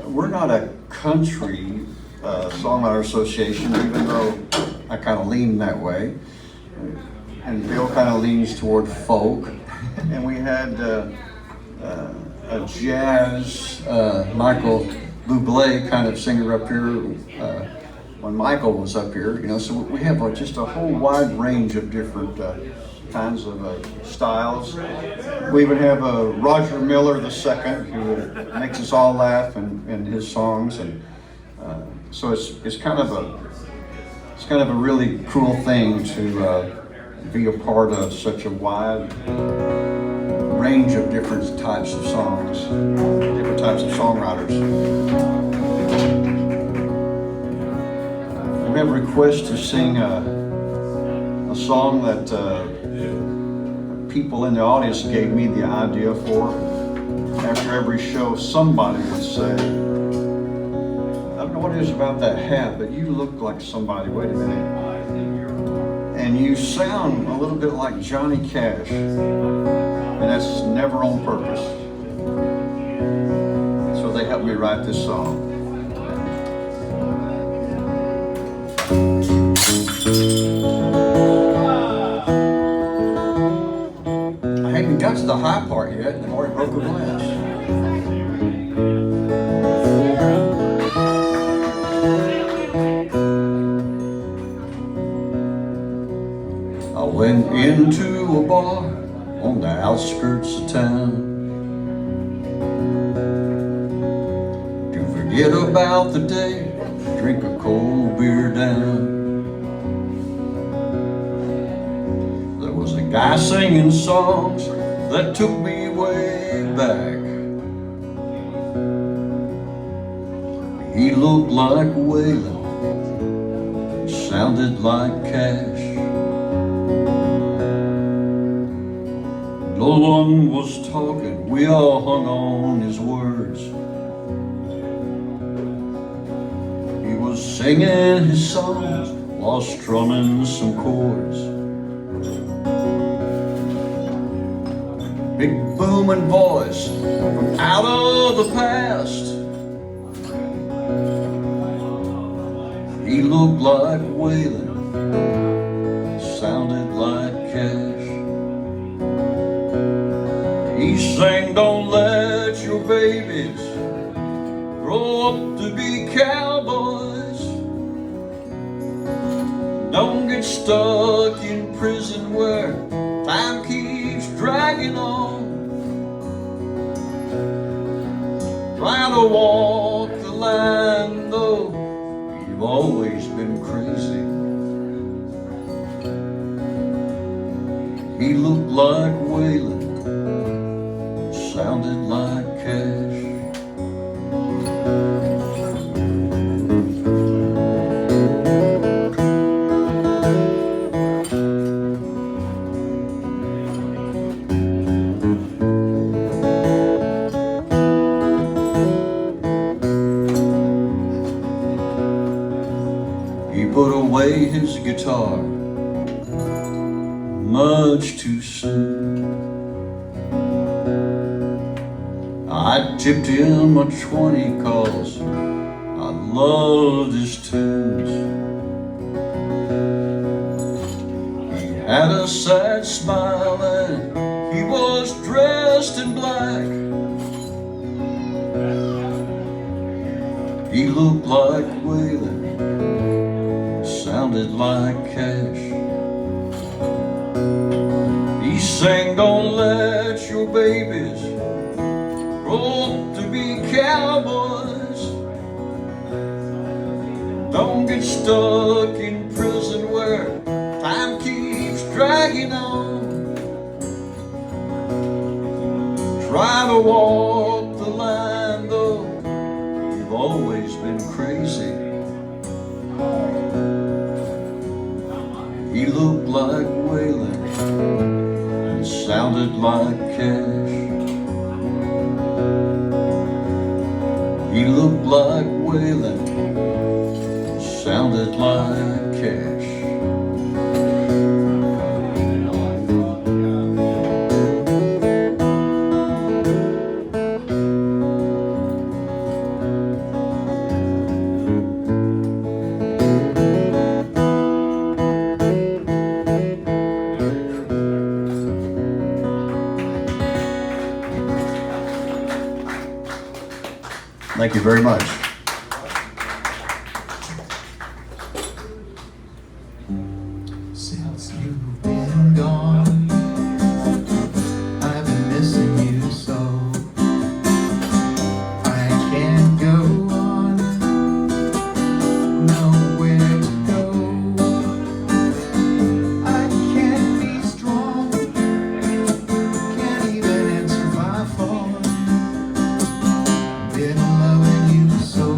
we're not a country songwriter association, even though I kind of lean that way. And Bill kind of leans toward folk. And we had a jazz Michael Bublé kind of singer up here when Michael was up here, you know, so we have just a whole wide range of different kinds of styles. We even have Roger Miller II, who makes us all laugh in his songs, and so it's kind of a really cool thing to be a part of such a wide range of different types of songs, different types of songwriters. We have a request to sing a song that people in the audience gave me the idea for. After every show, somebody would say, I don't know what it is about that hat, but you look like somebody, wait a minute. And you sound a little bit like Johnny Cash, and that's never on purpose. So they helped me write this song. I haven't got to the high part yet, and I've already broke a glass. I went into a bar on the outskirts of town to forget about the day, drink a cold beer down. Guy singing songs that took me way back. He looked like Waylon, sounded like Cash. No one was talking, we all hung on his words. He was singing his songs while strumming some chords. Big booming voice from out of the past. He looked like Waylon, sounded like Cash. He sang, don't let your babies grow up to be cowboys. Don't get stuck in prison where time keeps dragging on. Try to walk the line though you've always been crazy. He looked like Waylon, sounded like Cash. He put away his guitar much too soon. I tipped him a 20 cause I loved his tunes. He had a sad smile and he was dressed in black. He looked like Waylon, sounded like Cash. He sang, don't let your babies grow up to be cowboys. Don't get stuck in prison where time keeps dragging on. Try to walk the line though you've always been crazy. He looked like Waylon, sounded like Cash. He looked like Waylon, sounded like Cash. Thank you very much. Since you've been gone, I've been missing you so. I can't go on, nowhere to go. I can't be strong, can't even answer my phone. Been loving you so.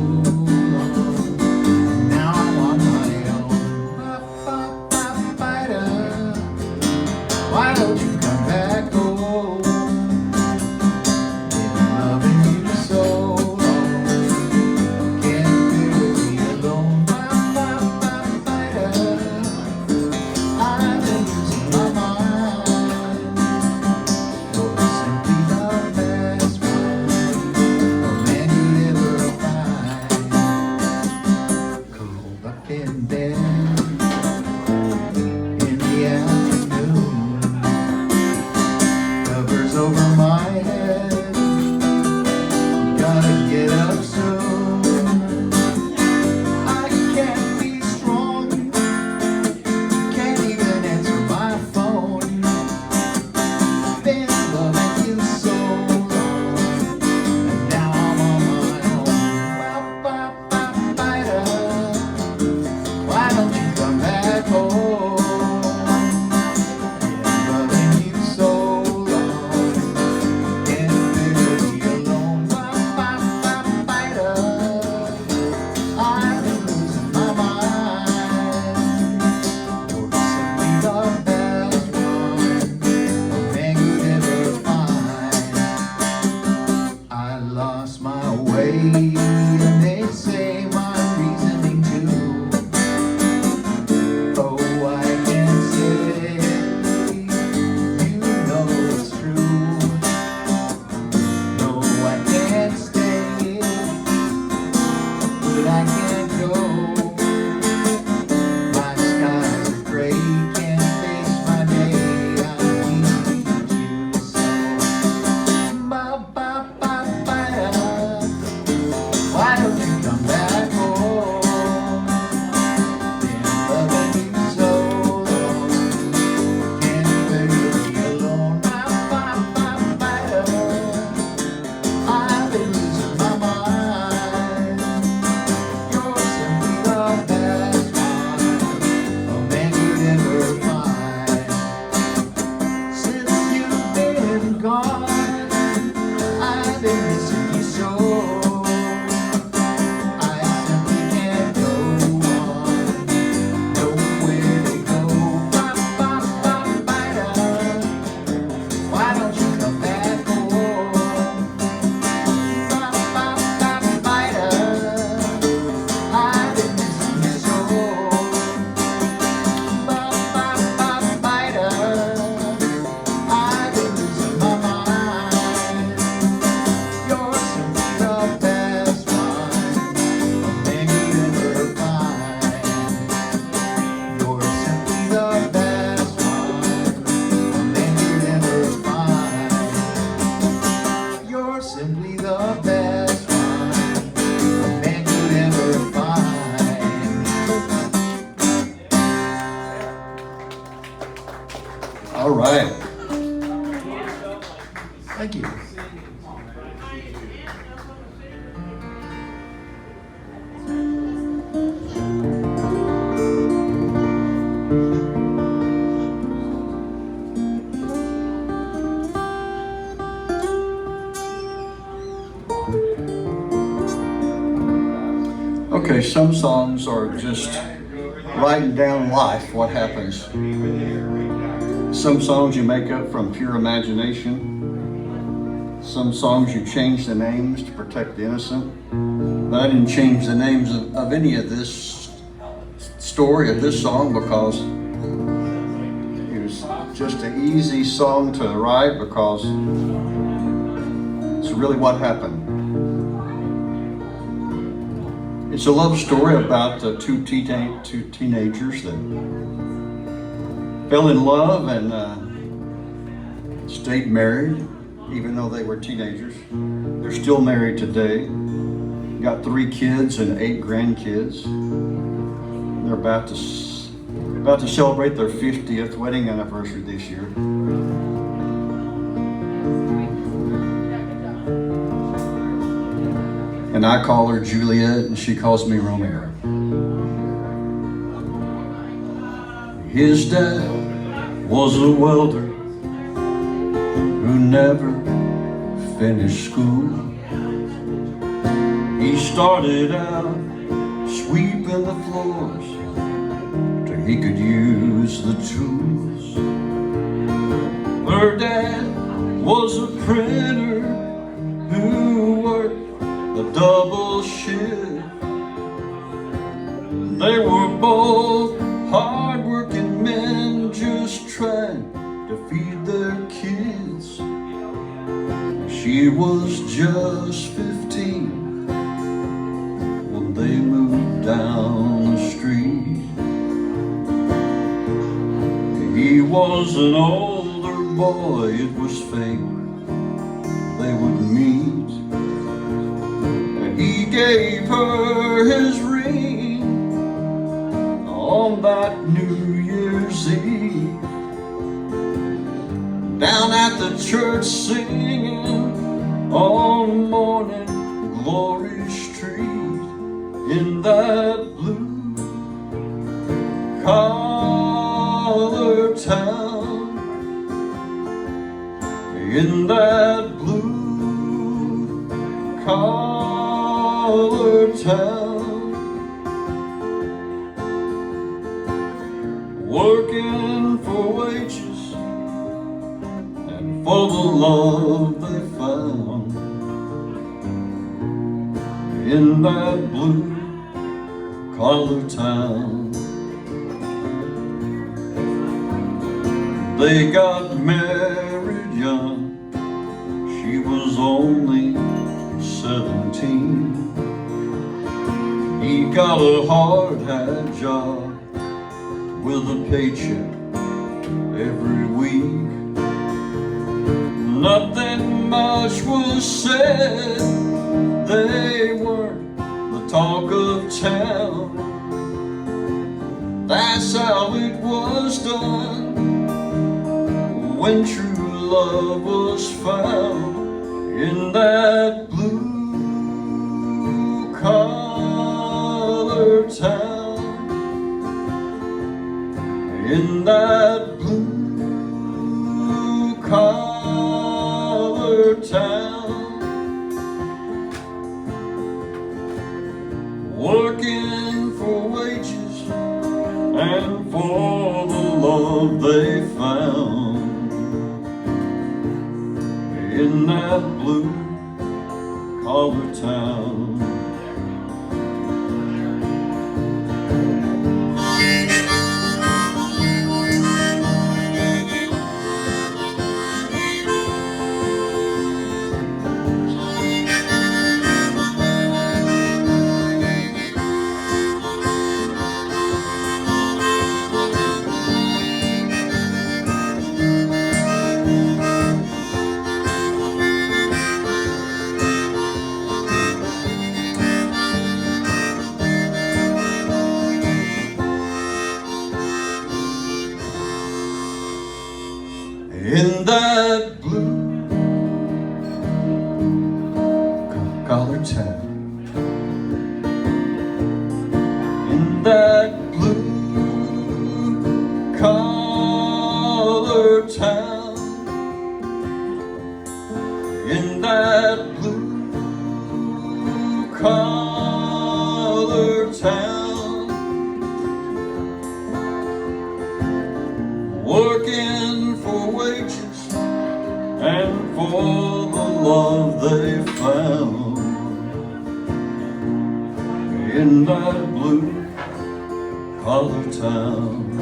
been gone. I've been missing you so. I simply can't go on. Nowhere to go. Bop, bop, bop, bida. Why don't you come back home? Bop, bop, bop, bida. I've been missing you so. Bop, bop, bop, bida. I've been losing my mind. You're simply the best one, a man you'd ever find. You're simply the best one, a man you'd ever find. You're simply the best one, a man you'd ever find. All right. Thank you. Okay, some songs are just writing down life, what happens. Some songs you make up from pure imagination. Some songs you change the names to protect the innocent. But I didn't change the names of any of this story of this song because it was just an easy song to write because it's really what happened. It's a love story about two teenagers that fell in love and stayed married, even though they were teenagers. They're still married today. Got 3 kids and 8 grandkids. They're about to celebrate their 50th wedding anniversary this year. And I call her Juliet and she calls me Romeo. His dad was a welder who never finished school. He started out sweeping the floors till he could use the tools. Her dad was a printer who worked a double shift. They were both hard-working men just trying to feed their kids. She was just 15 when they moved down the street. He was an older boy, it was fate they would meet. He gave her his ring on that New Year's Eve. Down at the church singing on Morning Glory Street in that blue collar town, in that blue collar town, working for wages and for the love they found. In that blue collar town, they got married young. She was only 17. He got a hard-hat job with a paycheck every week. Nothing much was said. They weren't the talk of town. That's how it was done when true love was found. In that blue collar town, in that blue collar collar town, working for wages and for the love they found in that blue collar town. In that blue collar town, in that blue collar town, in that blue collar town, working for wages and for the love they found in that blue collar town.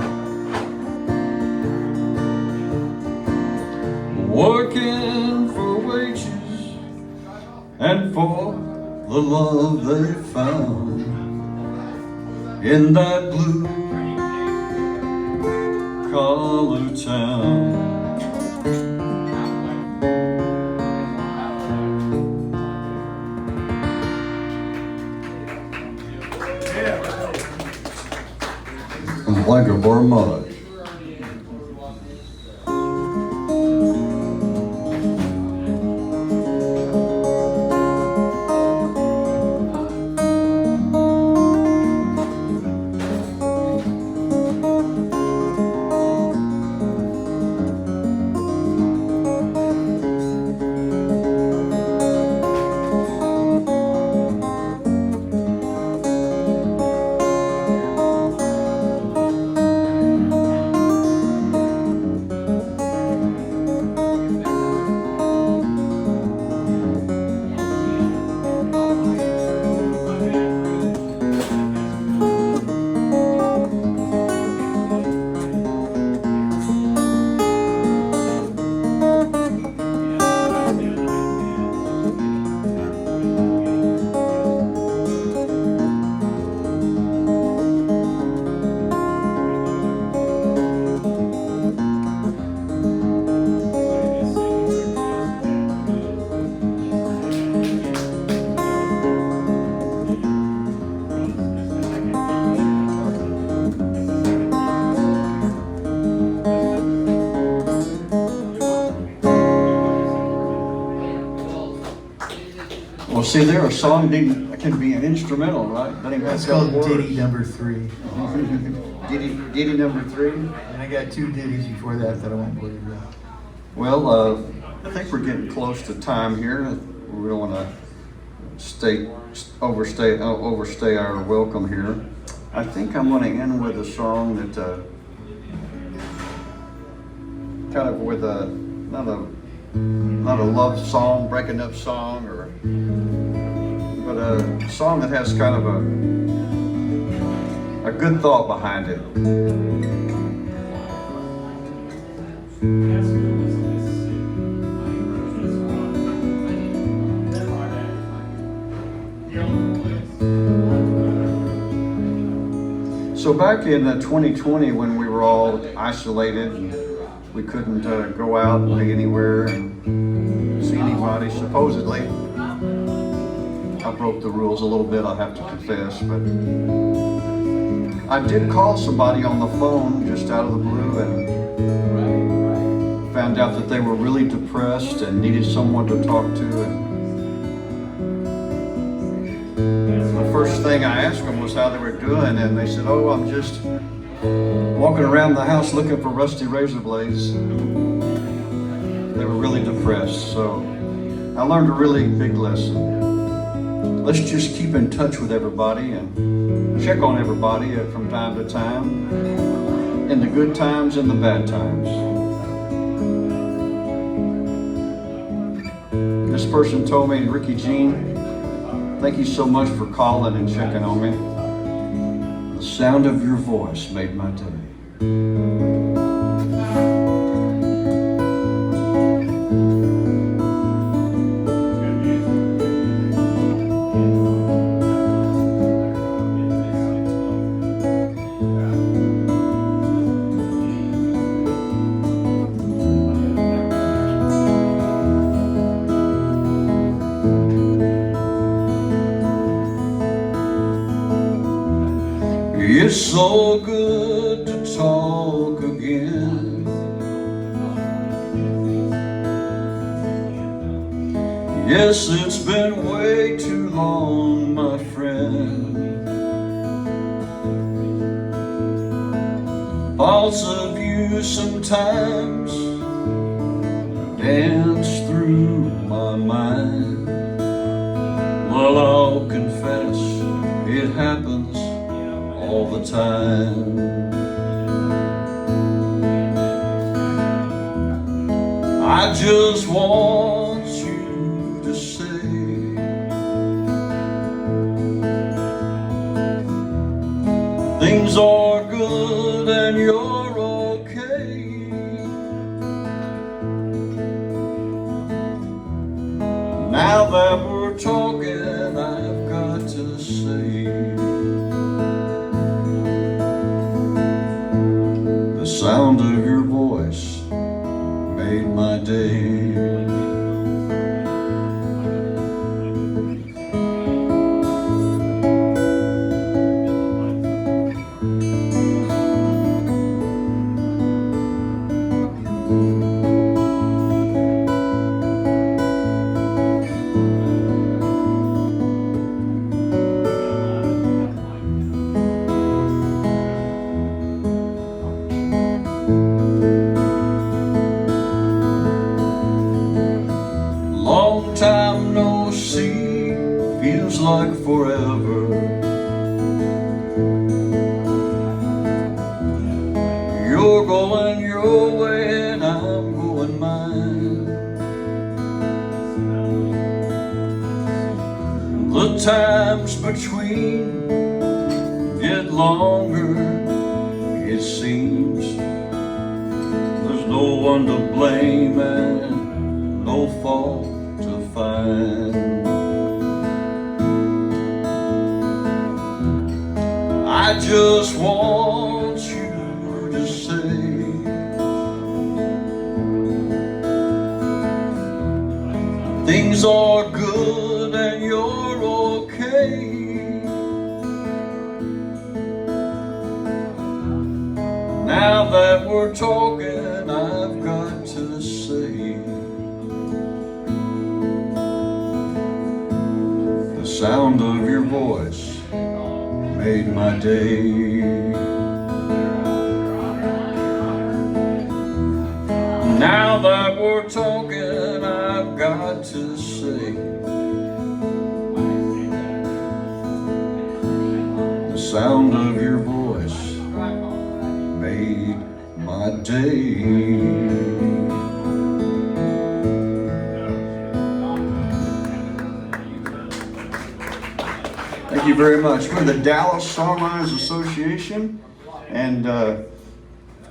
Working for wages and for the love they found in that blue collar town. Thank you very much. Well, see, there a song can be an instrumental, right? That's called ditty number 3. ditty number 3? And I got 2 ditties before that I won't believe you. Well, I think we're getting close to time here. We don't want to overstay our welcome here. I think I'm going to end with a song that kind of with a not a love song, breaking up song, but a song that has kind of a good thought behind it. So back in 2020, when we were all isolated and we couldn't go out and be anywhere and see anybody, supposedly, I broke the rules a little bit, I have to confess, but I did call somebody on the phone just out of the blue and found out that they were really depressed and needed someone to talk to. And the first thing I asked them was how they were doing, and they said, "Oh, I'm just walking around the house looking for rusty razor blades." They were really depressed, so I learned a really big lesson. Let's just keep in touch with everybody and check on everybody from time to time, in the good times and the bad times. This person told me, Rickey Jean, thank you so much for calling and checking on me. The sound of your voice made my day. It's so good to talk again. Yes, it's been way too long, my friend. Thoughts of you sometimes dance through my mind. Well, I'll confess, it happens all the time. I just want you to say things are good and you're okay. Now that we're talking, I've got to say the sound of your voice made my day. Long time no see, feels like forever. You're going your way and I'm going mine. The times between get longer, it seems. There's no one to blame and no fault to find. I just want you to say things are good and you're okay. Now that we're talking, I've got to say the sound of your voice made my day. Now that we're talking, I've got to say the sound of your voice made my day. Thank you very much. We're the Dallas Songwriters Association, and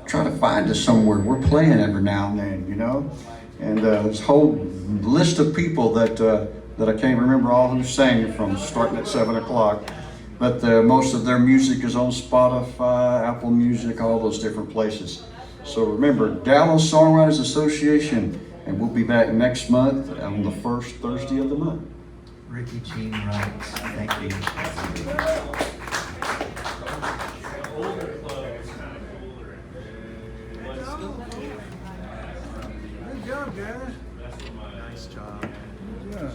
try to find us somewhere. We're playing every now and then, you know, and this whole list of people that I can't remember all who sang from, starting at 7 o'clock. But most of their music is on Spotify, Apple Music, all those different places. So remember, Dallas Songwriters Association, and we'll be back next month on the first Thursday of the month. Rickey Jean Wright, thank you. Good job, guys. Nice job. Good job.